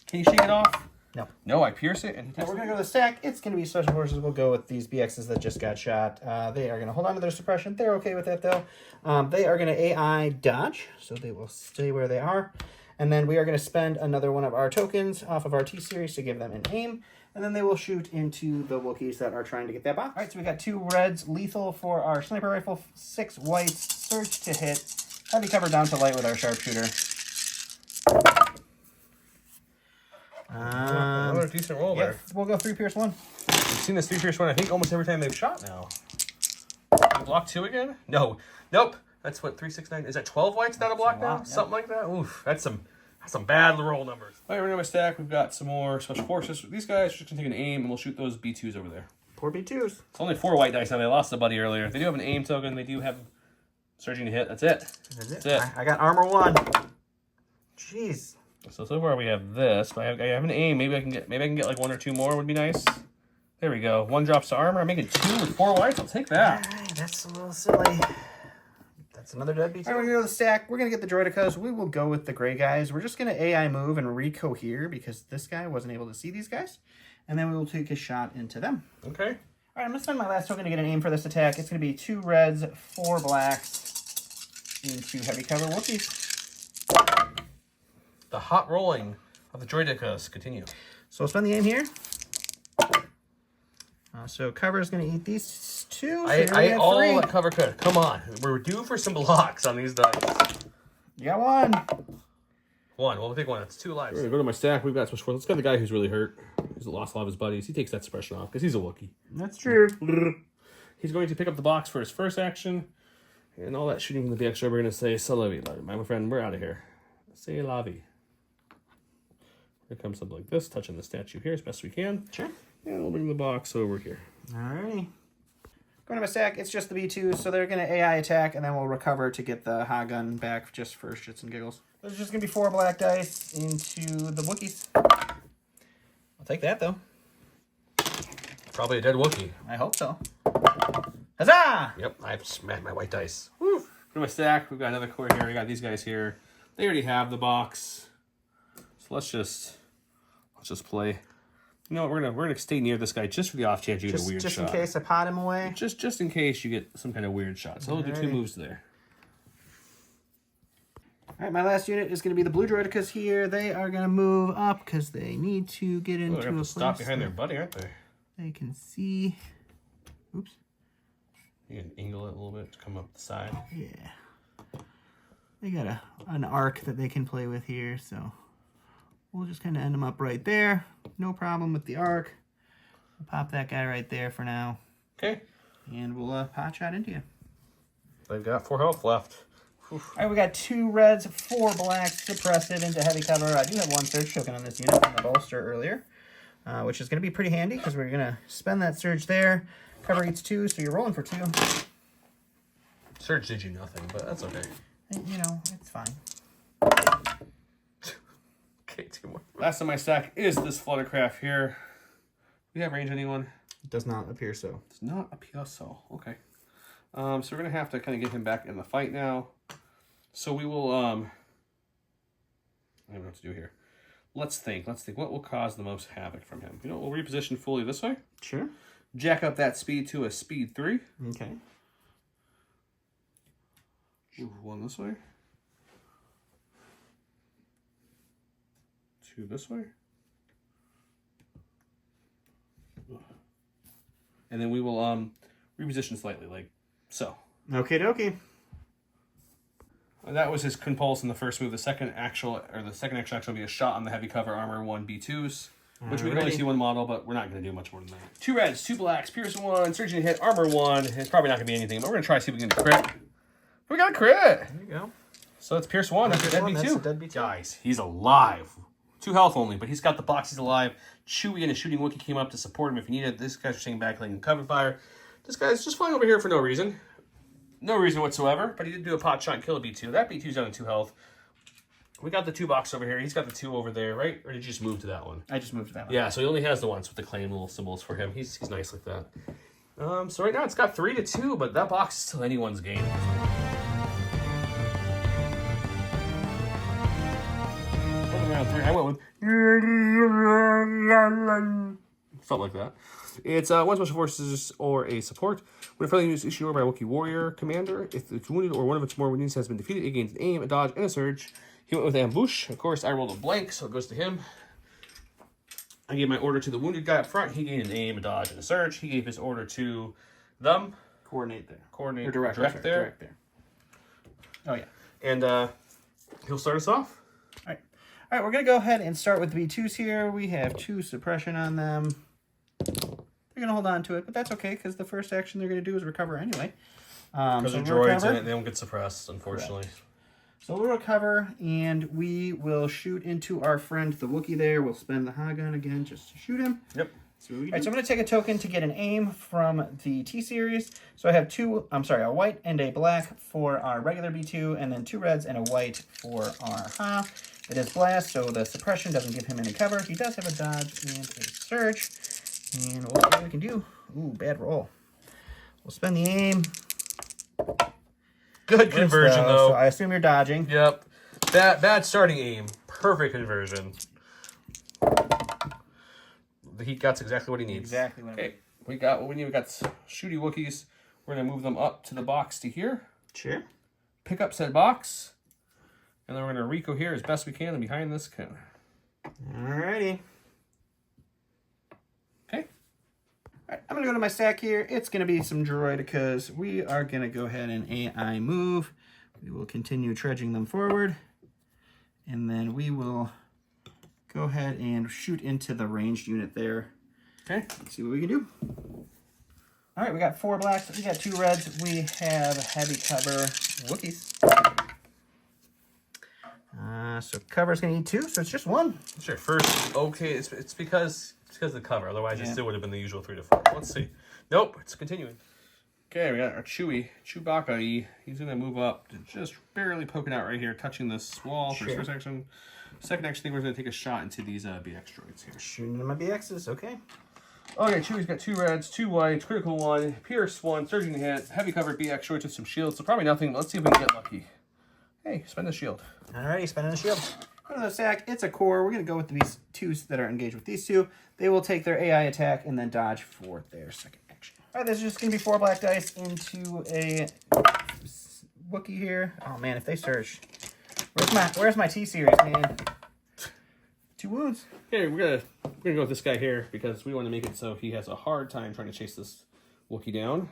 Can you shake it off? No. No, I pierce it and he Now takes we're going to go to the stack. It's going to be Special Forces. We'll go with these BXs that just got shot. They are going to hold on to their suppression. They're okay with that, though. They are going to AI dodge, so they will stay where they are. And then we are going to spend another one of our tokens off of our T-Series to give them an aim. And then they will shoot into the Wookiees that are trying to get that box. All right, so we got 2 reds, lethal for our sniper rifle, 6 whites, surge to hit, heavy cover down to light with our sharpshooter. another decent roll there. We'll go 3 pierce 1. We've seen this 3 pierce 1, I think, almost every time they've shot now. Block 2 again? No. Nope. That's what, 3, 6, 9. Is that 12 whites not a block now? Yep. Something like that? Oof. That's some bad roll numbers. All right, we're in my stack. We've got some more Special Forces. These guys are just going to take an aim, and we'll shoot those B2s over there. 4 B2s. It's only 4 white dice now. They lost a buddy earlier. They do have an aim token. They do have surging to hit. That's it. That's it. I got armor 1. Jeez. So far we have this. But I have an aim. Maybe I can get like 1 or 2 more would be nice. There we go. 1 drops to armor. I'm making 2 with 4 whites. I'll take that. All right, that's a little silly. That's another dead B2. All right, we're going to go to the stack. We're going to get the Droidicas. We will go with the gray guys. We're just going to AI move and recohere because this guy wasn't able to see these guys. and then we will take a shot into them. Okay. All right, I'm going to spend my last token to get an aim for this attack. It's going to be 2 reds, 4 blacks into heavy cover Wookiees. The hot rolling of the Droidicas continue. So we'll spend the aim here. So cover is going to eat these 2. So I ate all that cover could. Come on. We're due for some blocks on these dice. You got 1. 1. Well, we'll take 1. That's 2 lives. We're going to go to my stack. We've got some Let's go to the guy who's really hurt. He's lost a lot of his buddies. He takes that suppression off because he's a Wookiee. That's true. He's going to pick up the box for his first action. And all that shooting with the extra, we're going to say, Salavi, my friend, we're out of here. Say Lavi. Here comes something like this, touching the statue here as best we can. Sure. And we'll bring the box over here. Alrighty. Going to my stack, it's just the B2s, so they're going to AI attack, and then we'll recover to get the Ha gun back just for shits and giggles. There's just going to be 4 black dice into the Wookiees. I'll take that, though. Probably a dead Wookiee. I hope so. Huzzah! Yep, I've smacked my white dice. Woo! For my stack, we've got another core here. We got these guys here. They already have the box. So let's just play. You know what, we're gonna stay near this guy just for the off chance you get a weird shot. Just in case I pot him away. Just in case you get some kind of weird shot. So we'll do 2 moves there. Alright, my last unit is going to be the blue Droidicas here. They are going to move up because they need to get into They're a gonna place stop behind their buddy, aren't they? they can see. Oops. You can angle it a little bit to come up the side. Yeah. They got an arc that they can play with here, so we'll just kind of end them up right there. No problem with the arc. We'll pop that guy right there for now. Okay. And we'll pot shot into you. They've got 4 health left. All right, we got 2 reds, 4 blacks, suppress it into heavy cover. I do have 1 surge token on this unit from the bolster earlier, which is going to be pretty handy because we're going to spend that surge there. Cover eats 2, so you're rolling for 2. Surge did you nothing, but that's okay. You know, it's fine. Okay, 2 more. Last on my stack is this Fluttercraft here. Do we have range anyone? It does not appear so. It's not appear so. Okay. So we're going to have to kind of get him back in the fight now. So we will, I don't know what to do here. Let's think. What will cause the most havoc from him? You know, we'll reposition fully this way. Sure. Jack up that speed to a speed 3. Okay. Move 1 this way. 2 this way. And then we will reposition slightly, like so. Okie dokie. And that was his compulse in the first move. The second action will be a shot on the heavy cover armor 1 B2s, which we can only see 1 model, but we're not going to do much more than that. 2 reds, 2 blacks, Pierce 1, surging hit, armor 1. It's probably not going to be anything, but we're going to try to see if we can get a crit. We got a crit! There you go. So it's Pierce 1. That's a dead B2. That's a dead B2. Guys, he's alive. 2 health only, but he's got the box. He's alive. Chewie and a shooting Wookiee came up to support him if he needed. This guy's staying back, letting cover fire. This guy's just flying over here for no reason. No reason whatsoever, but he did do a pot shot and kill a B2. That B2's down to 2 health. We got the 2 box over here. He's got the 2 over there, right? Or did you just move to that one? I just moved to that one. Yeah, so he only has the ones with the claim little symbols for him. He's nice like that. So right now it's got 3-2, but that box is still anyone's game. Round 3, I went with something like that. It's one special forces or a support. When a friendly unit is issued over by a Wookiee warrior commander, if it's wounded or one of its more units has been defeated, it gains an aim, a dodge, and a surge. He went with ambush. Of course, I rolled a blank, so it goes to him. I gave my order to the wounded guy up front. He gained an aim, a dodge, and a surge. He gave his order to them. Coordinate there. Coordinate. Or direct there. Direct there. Oh, yeah. And he'll start us off. All right, we're going to go ahead and start with the B2s here. We have 2 suppression on them. They're going to hold on to it, but that's okay, because the first action they're going to do is recover anyway. Because so they're droids in it, they don't get suppressed, unfortunately. Correct. So we'll recover, and we will shoot into our friend, the Wookiee there. We'll spend the Ha gun again just to shoot him. Yep. All right, so I'm going to take a token to get an aim from the T-Series. So I have a white and a black for our regular B2, and then 2 reds and a white for our Ha. It is blast, so the suppression doesn't give him any cover. He does have a dodge and a surge. And we'll see what we can do. Ooh, bad roll. We'll spend the aim. Good conversion, though. So I assume you're dodging. Yep. Bad starting aim. Perfect conversion. he gets exactly what he needs. Exactly what I Okay, we got what we need. We got shooty Wookiees. We're gonna move them up to the box to here. Sure. Pick up said box, and then we're gonna Rico here as best we can and behind this counter. Alrighty. Okay. Alright, I'm gonna go to my stack here. It's gonna be some Droidicas. We are gonna go ahead and AI move. We will continue trudging them forward, and then we will go ahead and shoot into the ranged unit there. Okay. Let's see what we can do. All right, we got 4 blacks. We got 2 reds. We have heavy cover Wookiees. So cover's gonna need 2, so it's just 1. Sure. First, okay, it's because of the cover. Otherwise, it still would have been the usual 3 to 4. Let's see. Nope, it's continuing. Okay, we got our Chewbacca. He's gonna move up, just barely poking out right here, touching this wall for his first action. Second action, I think we're gonna take a shot into these BX droids here. Shooting into my BXs, okay. Okay, Chewie's got 2 reds, 2 whites, critical 1, pierce 1, surging hit, heavy cover BX droids with some shields. So probably nothing. Let's see if we can get lucky. Hey, spend the shield. Alrighty, spending the shield. Go to the stack. It's a core. We're gonna go with these 2s that are engaged with these 2. They will take their AI attack and then dodge for their second action. All right, this is just gonna be 4 black dice into a Wookiee here. Oh man, if they search, where's my T series, man? 2 wounds. Okay, we're gonna go with this guy here because we want to make it so he has a hard time trying to chase this Wookiee down.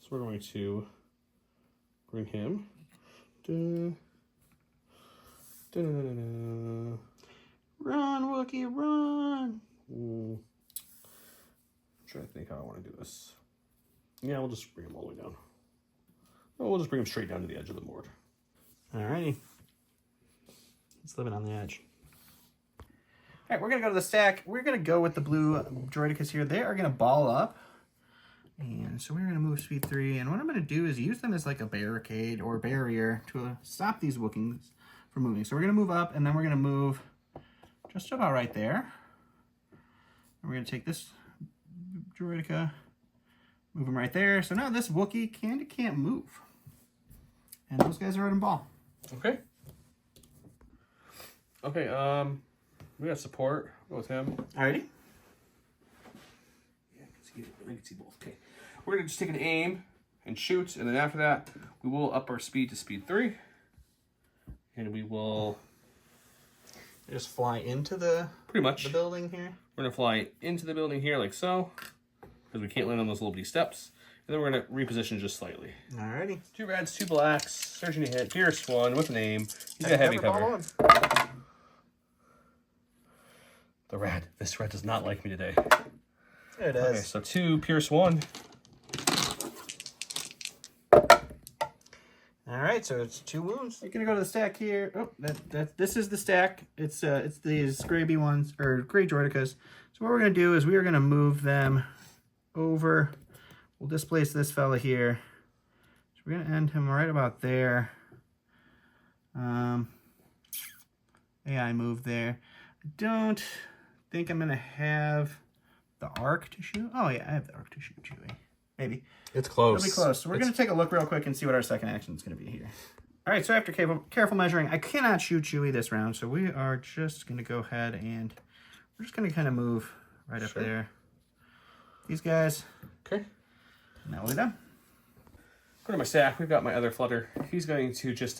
So we're going to bring him. Dun, dun, dun, dun, dun. Run, Wookiee, run! I'm trying to think how I want to do this. Yeah, we'll just bring him all the way down. Oh, we'll just bring him straight down to the edge of the board. Alrighty. It's living on the edge. All right, we're going to go to the stack. We're going to go with the blue Droidicas here. They are going to ball up. And so we're going to move speed 3. And what I'm going to do is use them as like a barricade or barrier to stop these Wookiees from moving. So we're going to move up, and then we're going to move just about right there. And we're going to take this Droidica, move him right there. So now this Wookiee can't move. And those guys are out in ball. Okay. Okay, we got support. Go with him. Alrighty. Yeah, I can see both. Okay. We're going to just take an aim and shoot, and then after that, we will up our speed to speed 3. And we will Just fly into the pretty much the building here. We're going to fly into the building here like so, because we can't land on those little bitty steps. And then we're going to reposition just slightly. Alrighty. 2 reds, 2 blacks, surging to hit, pierce 1 with an aim. He's got heavy cover. This red does not like me today. There it is. Okay, so 2, pierce 1. Alright, so it's 2 wounds. We're gonna go to the stack here. Oh, this is the stack. It's these gray ones, or gray Droidicas. So what we're gonna do is we are gonna move them over. We'll displace this fella here. So we're gonna end him right about there. AI move there. I don't think I'm gonna have the arc to shoot. Oh yeah, I have the arc to shoot Chewie. Maybe. It's close. It'll be close. So we're going to take a look real quick and see what our second action is going to be here. All right, so after careful measuring, I cannot shoot Chewie this round, so we are just going to go ahead and we're just going to kind of move right up there. These guys. Okay. Now we're done. Go to my stack. We've got my other flutter. He's going to just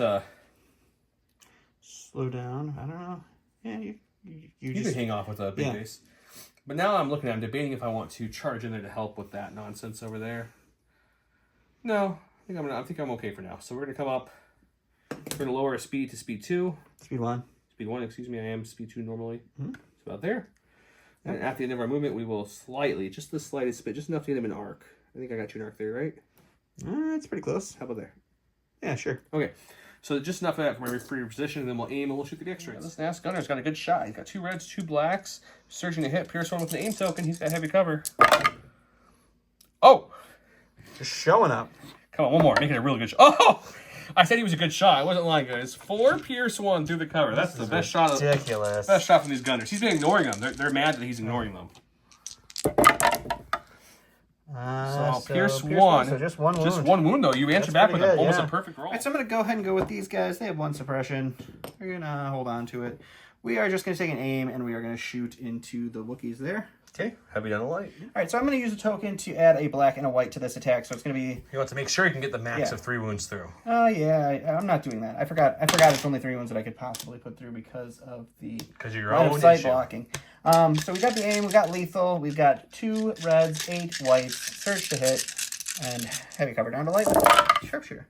slow down. I don't know. Yeah, you can just hang off with a big base. But now I'm debating if I want to charge in there to help with that nonsense over there. No, I think I'm okay for now. So we're gonna come up. We're gonna lower our speed to speed 2. Speed 1. Speed 1, excuse me. I am speed 2 normally. Mm-hmm. It's about there. And at the end of our movement, we will slightly, just the slightest bit, just enough to get him an arc. I think I got you an arc there, right? It's pretty close. How about there? Yeah, sure. Okay. So just enough of that for my free position, and then we'll aim and we'll shoot the extra. This NAS gunner's got a good shot. He's got 2 reds, 2 blacks, surging to hit, pierce 1 with an aim token. He's got heavy cover. Oh! Just showing up. Come on, one more. Making a really good shot. Oh! I said he was a good shot. I wasn't lying, guys. 4 pierce 1 through the cover. That's the best shot. Ridiculous. Best shot from these gunners. He's been ignoring them. They're mad that he's ignoring them. So pierce 1. So just 1 wound. Just 1 wound, though. You answered back with almost a perfect roll. All right, so I'm going to go ahead and go with these guys. They have 1 suppression. We're going to hold on to it. we are just going to take an aim and we are going to shoot into the Wookiees there. Okay, heavy down the light. All right, so I'm going to use a token to add a black and a white to this attack. So it's going to be... You want to make sure you can get the max of 3 wounds through. Oh, yeah, I'm not doing that. I forgot it's only 3 wounds that I could possibly put through because of the your line own of sight issue. blocking. So we got the aim, we got lethal, we've got 2 reds, 8 whites, surge to hit, and heavy cover down to light with sharpshooter.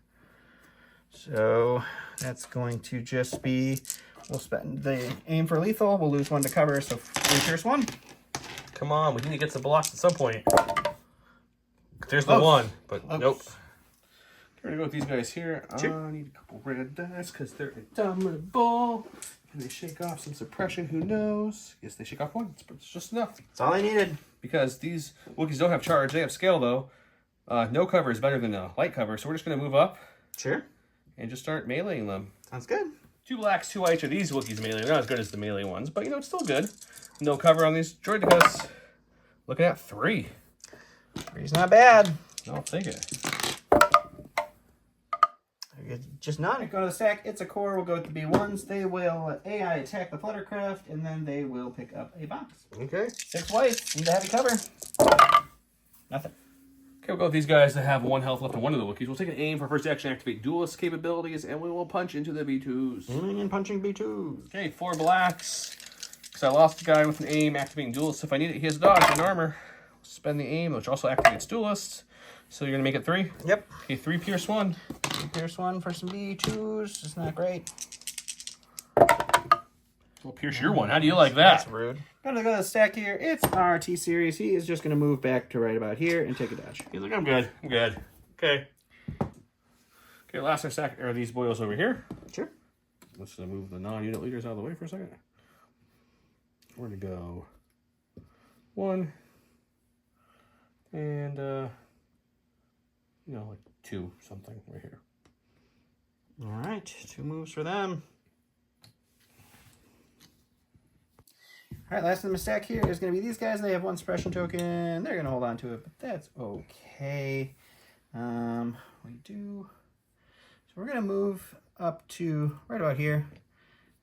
So that's going to just be, we'll spend the aim for lethal, we'll lose 1 to cover, so 3 pierce 1. Come on, we need to get some blocks at some point. There's the 1, but nope. We're gonna go with these guys here. Sure. I need a couple red dice because they're indomitable. And they shake off some suppression, who knows? Guess they shake off 1. It's just enough. That's all I needed. Because these Wookiees don't have charge, they have scale though. No cover is better than a light cover, so we're just gonna move up. Sure. And just start meleeing them. Sounds good. 2 blacks, 2 whites are these Wookiees melee. They're not as good as the melee ones, but you know, it's still good. No cover on these Droidicus. Looking at 3. 3's not bad. I'll take it. Just not go to the stack. It's a core. We'll go with the B1s. They will AI attack the Fluttercraft, and then they will pick up a box. Okay. 6 whites. Need a heavy cover. Nothing. Okay, we'll go with these guys that have 1 health left on one of the Wookiees. We'll take an aim for first action, activate duelist capabilities, and we will punch into the B2s. Aiming and punching B2s. Okay, 4 blacks. Because I lost the guy with an aim, activating duelist. If I need it, he has dodge and armor. Spend the aim, which also activates duelist. So you're going to make it 3? Yep. Okay, 3 pierce 1. 3 pierce 1 for some B2s. It's not great. We'll pierce your 1. How do you like that? That's rude. Gonna go to the stack here. It's our T series. He is just gonna move back to right about here and take a dodge. He's like, I'm good. I'm good. Okay. Okay, last stack are these boils over here. Sure. Let's move the non-unit leaders out of the way for a second. Where to go? 1. And, like 2 something right here. All right. 2 moves for them. All right, last in the stack here is going to be these guys. They have 1 suppression token. They're going to hold on to it, but that's okay. We do. So we're going to move up to right about here.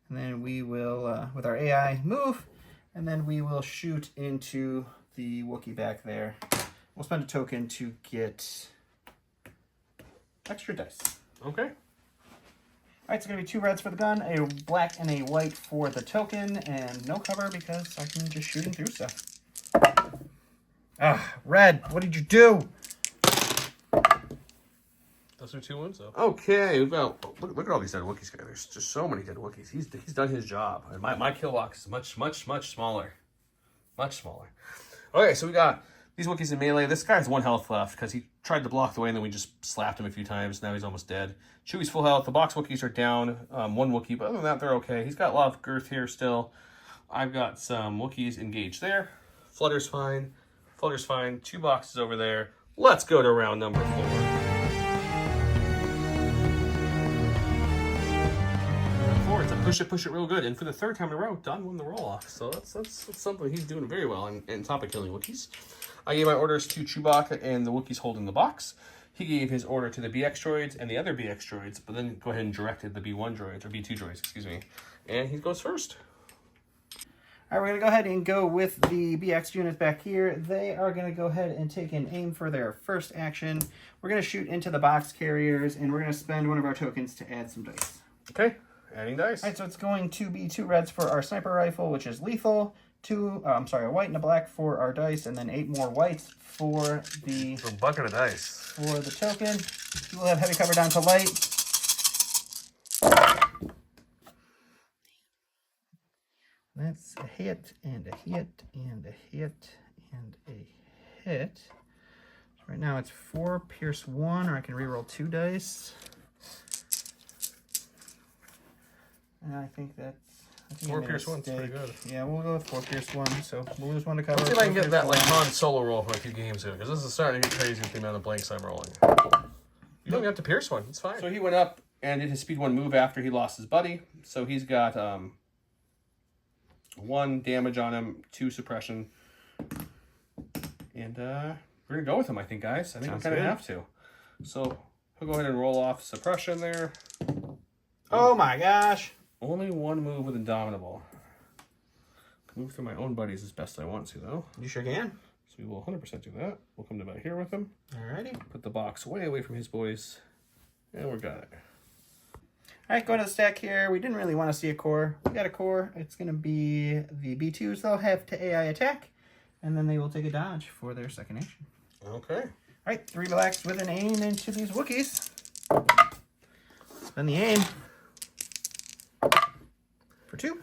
And then we will, with our AI, move. And then we will shoot into the Wookiee back there. We'll spend a token to get extra dice. Okay. All right, it's going to be 2 reds for the gun, a black and a white for the token, and no cover because I can just shooting through stuff. Ah, red, what did you do? Those are 2 wounds, though. Okay, we've got, look at all these dead Wookiees, guys. There's just so many dead Wookiees. He's done his job. And my kill box is much smaller. Much smaller. Okay, so we got these Wookiees in melee. This guy has 1 health left because he tried to block the way and then we just slapped him a few times. Now he's almost dead. Chewie's full health. The box Wookiees are down. 1 Wookiee, but other than that, they're okay. He's got a lot of girth here still. I've got some Wookiees engaged there. Flutter's fine. Flutter's fine. 2 boxes over there. Let's go to round number 4. It's a push it real good. And for the 3rd time in a row, Don won the roll-off. So that's something he's doing very well in top of killing Wookiees. I gave my orders to Chewbacca and the Wookiees holding the box. He gave his order to the BX droids and the other BX droids, but then go ahead and directed the B1 droids, or B2 droids, excuse me. And he goes first. All right, we're going to go ahead and go with the BX units back here. They are going to go ahead and take an aim for their first action. We're going to shoot into the box carriers, and we're going to spend 1 of our tokens to add some dice. Okay, adding dice. All right, so it's going to be 2 reds for our sniper rifle, which is lethal. A white and a black for our dice, and then 8 more whites for the A bucket of dice. For the token. We'll have heavy cover down to light. That's a hit and a hit and a hit and a hit. So right now it's 4 pierce 1, or I can reroll 2 dice. And I think that's 4 pierce 1's pretty good. Yeah, we'll go with 4 pierce 1. So we'll lose 1 to cover. Let's see if I can get that like Han Solo roll for a few games here, because this is starting to get crazy with the amount of blanks I'm rolling. You don't have to pierce 1. It's fine. So he went up and did his speed 1 move after he lost his buddy. So he's got 1 damage on him, 2 suppression. And we're going to go with him, I think, guys. I think we kind of have to. So he'll go ahead and roll off suppression there. Oh my gosh. Only 1 move with Indomitable. move through my own buddies as best I want to, though. You sure can. So we will 100% do that. We'll come to about here with him. Alrighty. Put the box way away from his boys. And we're got it. Alright, going to the stack here. We didn't really want to see a core. We got a core. It's going to be the B2s. They'll have to AI attack. And then they will take a dodge for their second action. Okay. Alright, 3 blacks with an aim into these Wookiees. Spend the aim. For 2.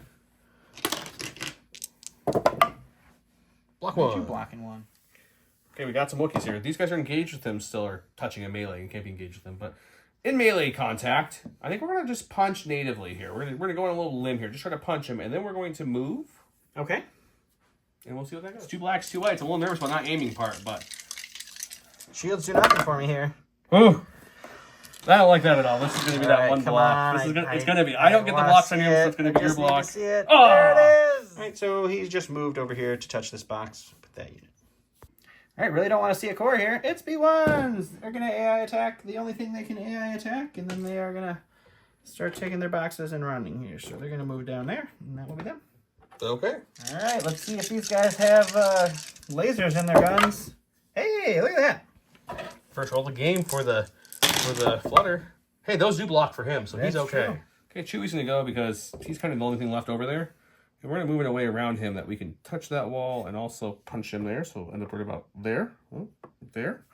Block 2 1. blocking 1. Okay, we got some Wookiees here. These guys are engaged with him still, or touching a melee and can't be engaged with him. But in melee contact, I think we're going to just punch natively here. We're gonna go on a little limb here. Just try to punch him, and then we're going to move. Okay. And we'll see what that goes. 2 blacks, 2 whites. I'm a little nervous about not aiming part, but... Shields do nothing for me here. Ooh. I don't like that at all. This is going to be that Alright, one come block. on. It's going to be... I don't get the blocks on you, so it's going to be your block. See it. Oh! There it is! Alright, so he's just moved over here to touch this box. Put that unit. Alright, really don't want to see a core here. It's B1s! They're going to AI attack. The only thing they can AI attack. And then they are going to start taking their boxes and running here. So they're going to move down there. And that will be them. Okay. Alright, let's see if these guys have lasers in their guns. Hey, look at that. First roll the game for the flutter. Hey, those do block for him, so he's That's okay. true. Okay, Chewy's going to go because he's kind of the only thing left over there. And we're going to move it away around him that we can touch that wall and also punch him there. So we'll end up right about there. Oh, there.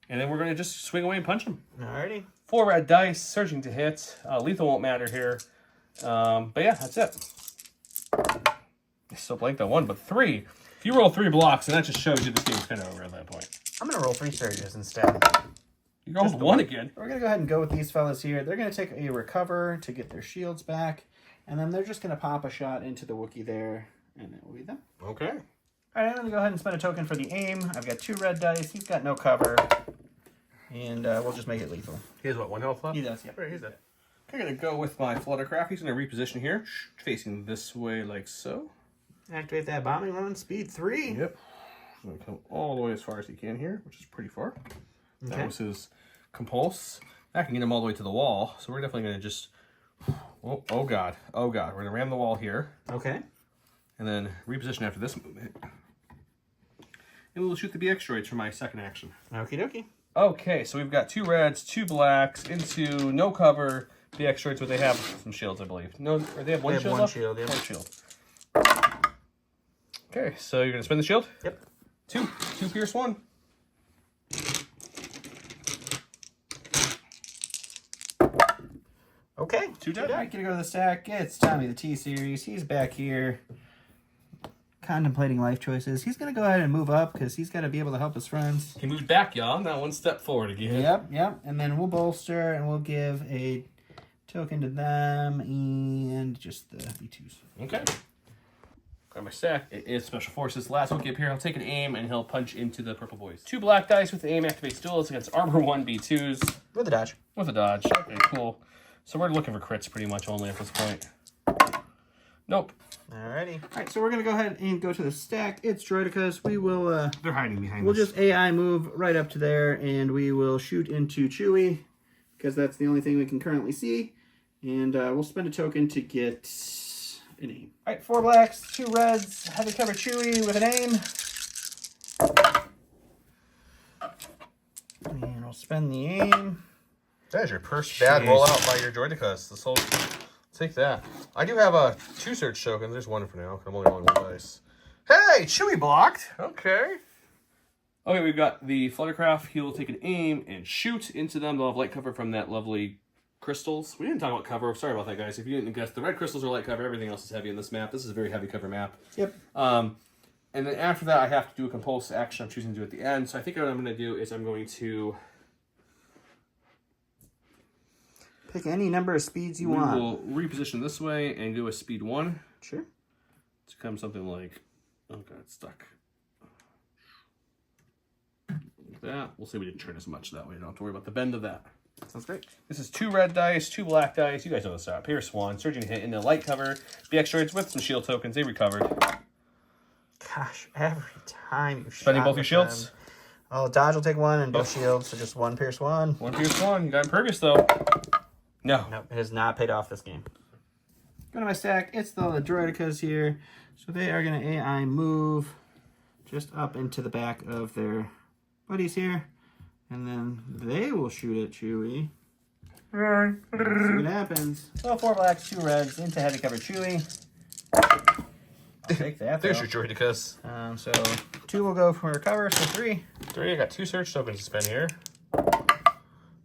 And then we're going to just swing away and punch him. Alrighty. 4 red dice, surging to hit. Lethal won't matter here. But yeah, that's it. I still blanked on 1, but 3. If you roll 3 blocks, and that just shows you this game's kind of over at that point. I'm going to roll 3 surges instead. You rolled 1 again. We're going to go ahead and go with these fellas here. They're going to take a recover to get their shields back. And then they're just going to pop a shot into the Wookiee there. And that will be them. Okay. Alright, I'm going to go ahead and spend a token for the aim. I've got 2 red dice. He's got no cover. And we'll just make it lethal. He has what, 1 health left? He does, yeah. Right, he's dead. I'm going to go with my Fluttercraft. He's going to reposition here, facing this way like so. Activate that bombing run, speed 3. Yep. He's going to come all the way as far as he can here, which is pretty far. Okay. That was his compulse. That can get him all the way to the wall. So we're definitely going to just... Oh, God. Oh, God. We're going to ram the wall here. Okay. And then reposition after this movement. And we'll shoot the BX droids for my second action. Okie dokie. Okay, so we've got 2 reds, 2 blacks, into no cover. BX droids, but they have some shields, I believe. No, or they have one They have shield one left? shield, yeah. 1 shield. Okay, so you're going to spin the shield? Yep. 2 pierce 1. Okay. 2 dead. Alright, gonna go to the stack. It's Tommy the T-Series. He's back here contemplating life choices. He's gonna go ahead and move up because he's got to be able to help his friends. He moved back, y'all. Now 1 step forward again. Yep. And then we'll bolster and we'll give a token to them and just the B2s. Okay. Grab my stack. It is Special Forces. Last one up here. He'll take an aim and he'll punch into the purple boys. 2 black dice with the aim activates duels against Armor 1 B2s. With a dodge. With a dodge. Okay, cool. So we're looking for crits pretty much only at this point. Nope. Alrighty. Alright, so we're gonna go ahead and go to the stack. It's Droidicas. We will They're hiding behind we'll us. just AI move right up to there and we will shoot into Chewie because that's the only thing we can currently see. And we'll spend a token to get an aim. Alright, 4 blacks, 2 reds, heavy cover Chewie with an aim. And we'll spend the aim. That is your first bad rollout by your Droidicus. This whole... Take that. I do have 2 search tokens. There's 1 for now, because I'm only rolling 1 dice. Hey, Chewie blocked! Okay. Okay, we've got the Fluttercraft. He'll take an aim and shoot into them. They'll have light cover from that lovely crystals. We didn't talk about cover. Sorry about that, guys. If you didn't guess, the red crystals are light cover. Everything else is heavy in this map. This is a very heavy cover map. Yep. And then after that, I have to do a compulse action I'm choosing to do at the end. So I think what I'm going to do is I'm going to... Pick any number of speeds you we want. will reposition this way and do a speed 1. Sure. To come something like... Oh, God, it's stuck. Like that. We'll say we didn't turn as much that way. You don't have to worry about the bend of that. Sounds great. This is 2 red dice, 2 black dice. You guys know this out. Pierce 1, surging hit into light cover. BX droids with some shield tokens. They recovered. Gosh, every time you Spending both your shields? Them. Oh, dodge will take 1 and both shields, so just 1 pierce 1. 1 pierce 1. You got impervious, though. No. Nope, it has not paid off this game. Go to my stack. It's the Droidicas here. So they are going to AI move just up into the back of their buddies here. And then they will shoot at Chewie. Let's see what happens. So 4 blacks, 2 reds into heavy cover Chewie. I'll take that. There's your Droidicas. So 2 will go for cover, so 3. 3, I got 2 search tokens to spend here.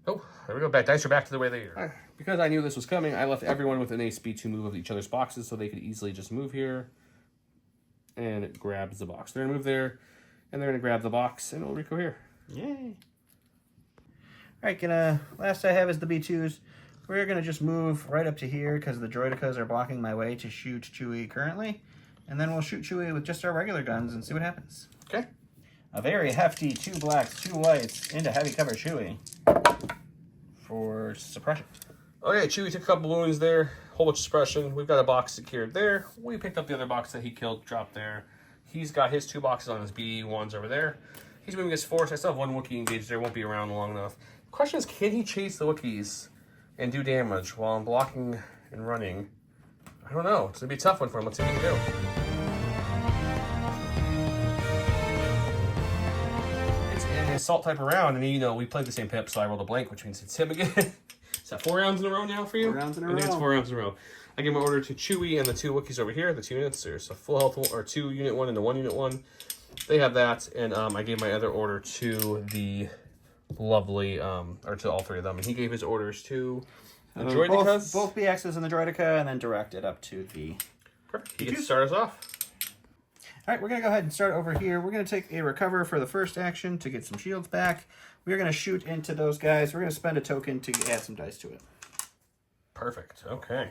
Oh, there we go. Dice are back to the way they are. Because I knew this was coming, I left everyone with an ace B2 move of each other's boxes so they could easily just move here. And it grabs the box. They're going to move there, and they're going to grab the box, and it'll Rico here. Yay. Alright, last I have is the B2s. We're going to just move right up to here because the Droidicas are blocking my way to shoot Chewie currently. And then we'll shoot Chewie with just our regular guns and see what happens. Okay. A very hefty 2 blacks, 2 whites into heavy cover Chewie for suppression. Okay, Chewie took a couple wounds there. Whole bunch of suppression. We've got a box secured there. We picked up the other box that he killed, dropped there. He's got his 2 boxes on his B1s over there. He's moving his 4, so I still have 1 Wookiee engaged there. Won't be around long enough. The question is, can he chase the Wookiees and do damage while I'm blocking and running? I don't know. It's going to be a tough one for him. Let's see what he can do. It's an assault type of round, and you know, we played the same pip, so I rolled a blank, which means it's him again. Is that 4 rounds in a row now for you? 4 rounds in a I think row. it's 4 rounds in a row. I gave my order to Chewie and the 2 Wookiees over here, the 2 units. There's a full health, or 2 unit 1 and the 1 unit 1. They have that, and I gave my other order to the lovely, or to all 3 of them, and he gave his orders to the Droidicas. Both BXs and the Droidica, and then directed up to the... Perfect. He gets to start us off. All right, we're going to go ahead and start over here. We're going to take a recover for the first action to get some shields back. We're going to shoot into those guys. We're going to spend a token to add some dice to it. Perfect. Okay.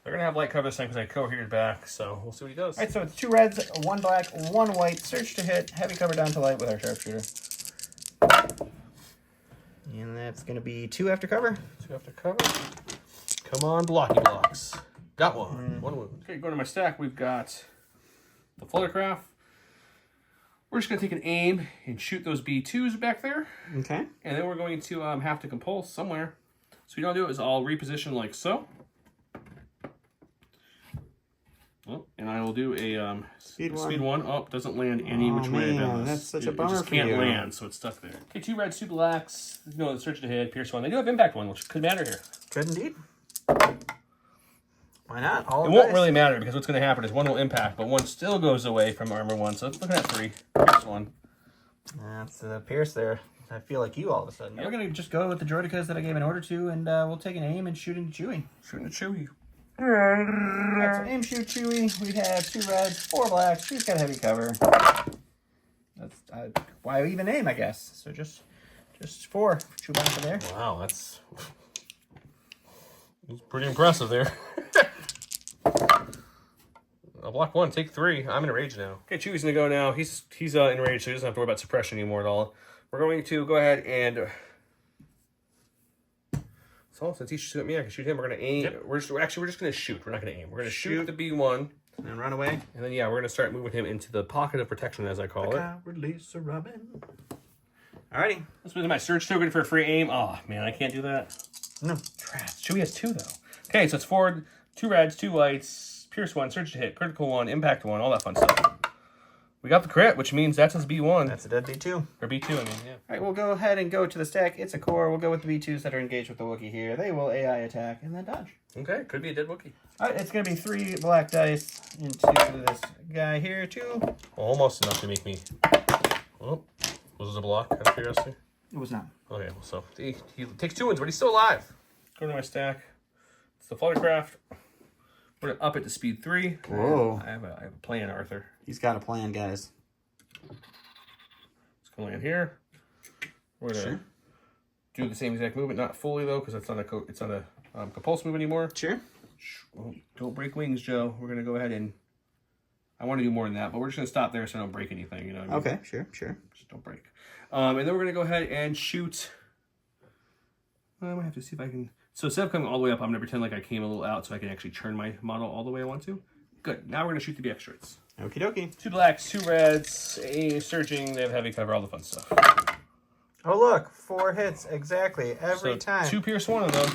They're going to have light cover this time because I cohered back, so we'll see what he does. All right, so it's 2 reds, 1 black, 1 white. Search to hit, heavy cover down to light with our sharpshooter. And that's going to be 2 after cover. 2 after cover. Come on, blocky blocks. Got 1. 1 wound. Okay, going to my stack, we've got the Fluttercraft. We're just going to take an aim and shoot those B2s back there. Okay. And then we're going to have to compulse somewhere. So what I'll do is I'll reposition like so. Oh, and I will do a speed 1. Oh, doesn't land any which way I've done this. That's such a It bummer just for can't you. land, so it's stuck there. Okay, 2 reds, 2 blacks. You know, search to hit, pierce 1. They do have impact 1, which could matter here. Good indeed. Why not? It won't really matter because what's going to happen is 1 will impact, but 1 still goes away from armor 1. So let's look at 3. Pierce 1. That's the pierce there. I feel like you all of a sudden. We're going to just go with the Droidicas that I gave an order to, and we'll take an aim and shoot into Chewie. Shooting at Chewie. Alright, so aim shoot Chewie. We have 2 reds, 4 blacks. She's got heavy cover. That's why even aim, I guess. So just 4 Chewbacca there. Wow, that's pretty impressive there. I'll block 1, take 3. I'm in a rage now. Okay, Chewie's gonna go now. He's in rage, so he doesn't have to worry about suppression anymore at all. We're going to go ahead and. So since he shoots at me, I can shoot him. We're gonna aim. Yep. We're just gonna shoot. We're not gonna aim. We're gonna shoot the B1 and then run away. And then we're gonna start moving him into the pocket of protection, as I call it. Release a Robin. Alrighty. Let's move my surge token for a free aim. Oh man, I can't do that. No. Trash. Chewie has 2 though. Okay, so it's forward, 2 reds, 2 whites, pierce 1, surge to hit, critical 1, impact 1, all that fun stuff. We got the crit, which means that's his B1. That's a dead B2. Or B2, I mean, yeah. All right, we'll go ahead and go to the stack. It's a core. We'll go with the B2s that are engaged with the Wookiee here. They will AI attack and then dodge. Okay, could be a dead Wookiee. All right, it's going to be 3 black dice into this guy here, 2. Almost enough to make me... Oh, was this a block, out of curiosity? It was not. Okay, well, so he takes 2 wins, but he's still alive. Go to my stack. It's the Fluttercraft. We're going to up it to speed 3. Whoa. I have a plan, Arthur. He's got a plan, guys. It's going to land here. We're going to do the same exact movement, not fully though, because it's not a compulse move anymore. Sure. Oh, don't break wings, Joe. We're going to go ahead and... I want to do more than that, but we're just going to stop there so I don't break anything. You know what I mean? Okay, sure. Just don't break. And then we're going to go ahead and shoot... I might have to see if I can... So instead of coming all the way up, I'm going to pretend like I came a little out so I can actually turn my model all the way I want to. Good. Now we're going to shoot the BX straights. Okie dokie. 2 blacks, 2 reds, surging, they have heavy cover, all the fun stuff. Oh, look. 4 hits exactly every time. 2 pierce 1 of them.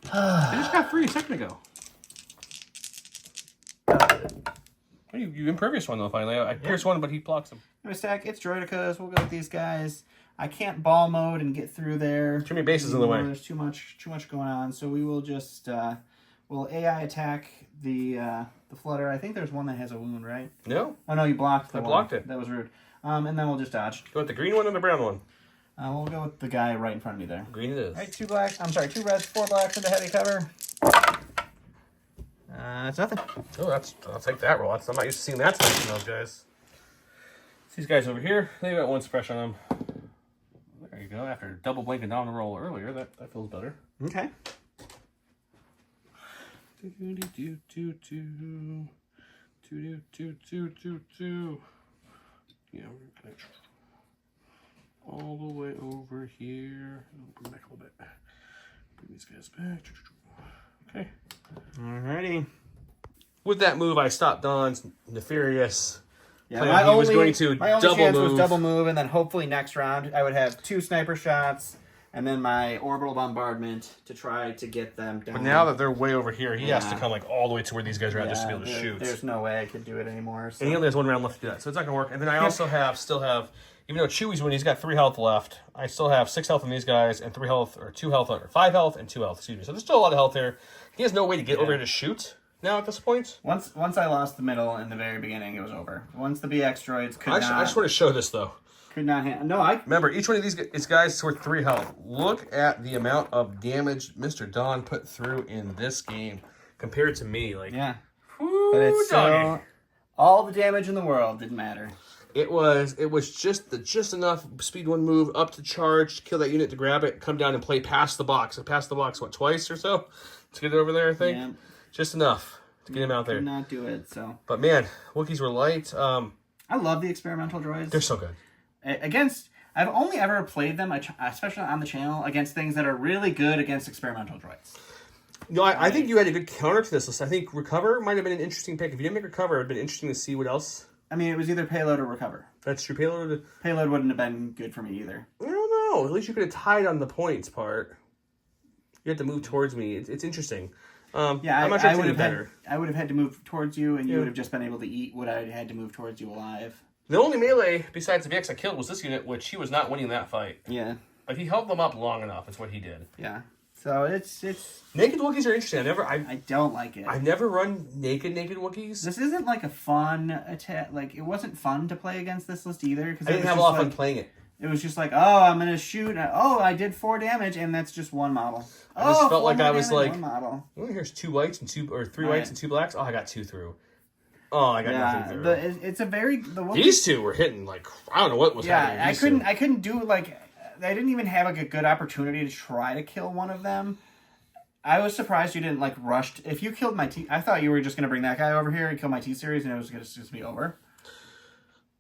They just got free a second ago. you impervious one though. Finally, I pierce one, but he blocks him. Anyway, stack. It's Droidicas. We'll go with these guys. I can't ball mode and get through there. Too many bases in the way. There's too much going on. So we will just we'll AI attack the Flutter. I think there's one that has a wound, right? No. Oh no, you blocked. I blocked it. That was rude. And then we'll just dodge. Go with the green one or the brown one? We'll go with the guy right in front of me there. Green it is. All right, 2 blacks. I'm sorry, 2 reds, 4 blacks into heavy cover. It's nothing. Oh, I'll take that roll. I'm not used to seeing that tonight from those guys. These guys over here, they got 1 suppression on them. There you go. After double blanking down the roll earlier, that feels better. Okay. Yeah, we're gonna all the way over here. Bring back a little bit. Bring these guys back. Okay. Alrighty. With that move, I stopped Don's nefarious. Yeah, plan. my He was only, going to my only double chance move. was double move, and then hopefully next round I would have 2 sniper shots, and then my orbital bombardment to try to get them down. But now that they're way over here, he has to Yeah. come like all the way to where these guys are at just to be able to shoot. There's no way I could do it anymore. So. And he only has 1 round left to do that, so it's not gonna work. And then I also still have, even though Chewie's winning, he's got 3 health left. I still have 6 health on these guys, and 3 health, or 2 health, or 5 health and 2 health. Excuse me. So there's still a lot of health there. He has no way to get over here to shoot now at this point. Once I lost the middle in the very beginning, it was over. Once the BX droids I just want to show this though. could not handle. No, I Remember, each one of these guys is worth 3 health. Look at the amount of damage Mr. Don put through in this game compared to me. Like, yeah. whoo, But it's doggy. all the damage in the world didn't matter. It was just enough speed 1 move up to charge, kill that unit to grab it, come down and play past the box. So past the box, what, twice or so to get it over there? I think just enough to get him out there. Could not do it. So. But man, Wookiees were light. I love the experimental droids. They're so good. I've only ever played them, especially on the channel, against things that are really good against experimental droids. No, I think you had a good counter to this list. I think Recover might have been an interesting pick. If you didn't make Recover, it would have been interesting to see what else. I mean, it was either payload or recover. That's true. Payload. Payload wouldn't have been good for me either. I don't know. At least you could have tied on the points part. You had to move towards me. It's interesting. Yeah, I'm not sure I would it's have any better. I would have had to move towards you, and you Yeah. would have just been able to eat what I had to move towards you alive. The only melee besides the VX I killed was this unit, which he was not winning that fight. Yeah, But he held them up long enough. That's what he did. yeah. So it's Naked Wookiees are interesting. I don't like it. I've never run naked Wookiees. This isn't like a fun attack. Like it wasn't fun to play against this list either. Because I didn't have a lot of fun playing it. It was just like, oh, I'm gonna shoot. Oh, I did 4 damage, and that's just 1 model. I just felt like I was damage, like, 1 model. oh, here's 2 whites and 3 Right. whites and 2 blacks. Oh, I got 2 through. Oh, I got nothing through. It's a very These 2 were hitting like I don't know what was happening. Yeah, with these two. I couldn't do like I didn't even have like a good opportunity to try to kill one of them. I was surprised you didn't like rush. If you killed my T, I thought you were just gonna bring that guy over here and kill my T series, and it was gonna just be over.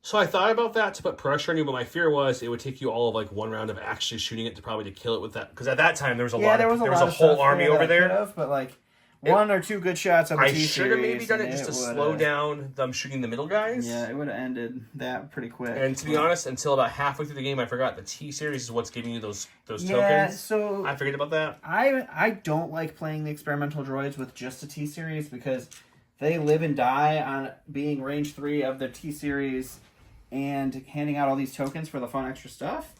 So I thought about that to put pressure on you, but my fear was it would take you all of like 1 round of actually shooting it to probably to kill it with that. Because at that time there was a lot. There was a whole army over there. But like 1 or 2 good shots on the I T series. should have maybe done it just to slow down them shooting the middle guys. Yeah, it would have ended that pretty quick. And to be honest, until about halfway through the game, I forgot the T series is what's giving you those tokens. So I forget about that. I don't like playing the experimental droids with just a T series because they live and die on being range 3 of the T series and handing out all these tokens for the fun extra stuff.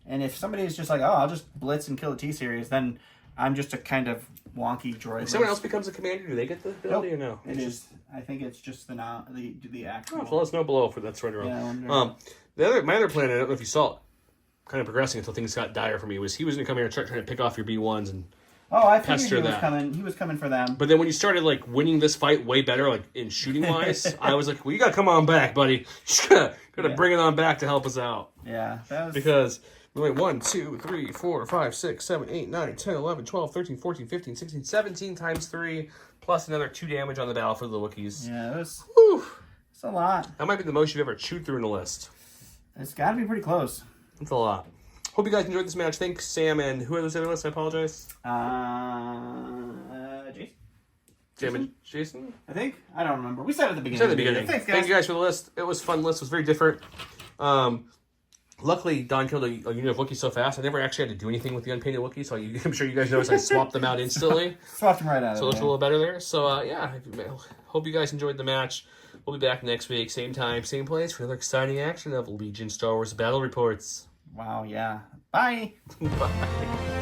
And if somebody is just like, oh, I'll just blitz and kill the T series, then I'm just a kind of wonky droid. If someone else becomes a commander, do they get the ability or no? It is. I think it's just the actual. Oh, so let us know below if that's right or Yeah, I wrong. wonder. My other plan, I don't know if you saw it, kind of progressing until things got dire for me, was he was going to come here and start trying to pick off your B1s and. Oh, I figured pester he was that. coming. He was coming for them. But then when you started like winning this fight way better, like in shooting wise, I was like, well, you gotta come on back, buddy. Just gotta bring it on back to help us out. Yeah, that was Because we went 1, 2, 3, 4, 5, 6, 7, 8, 9, 10, 11, 12, 13, 14, 15, 16, 17 times 3, plus another 2 damage on the battle for the Wookiees. Yeah, it's Whew. a lot. That might be the most you've ever chewed through in a list. It's got to be pretty close. That's a lot. Hope you guys enjoyed this match. Thanks, Sam, and who are those other lists? I apologize. Jason? Sam and Jason? I think. I don't remember. We said at the beginning. Said at the beginning. Thanks, guys. Thank you guys for the list. It was a fun list. It was very different. Luckily, Don killed a unit of Wookiees so fast, I never actually had to do anything with the unpainted Wookiee, so I'm sure you guys noticed I swapped them out instantly. Swapped him right out So it of looks a there. little better there. So, yeah, hope you guys enjoyed the match. We'll be back next week, same time, same place, for another exciting action of Legion Star Wars Battle Reports. Wow, yeah. Bye. Bye.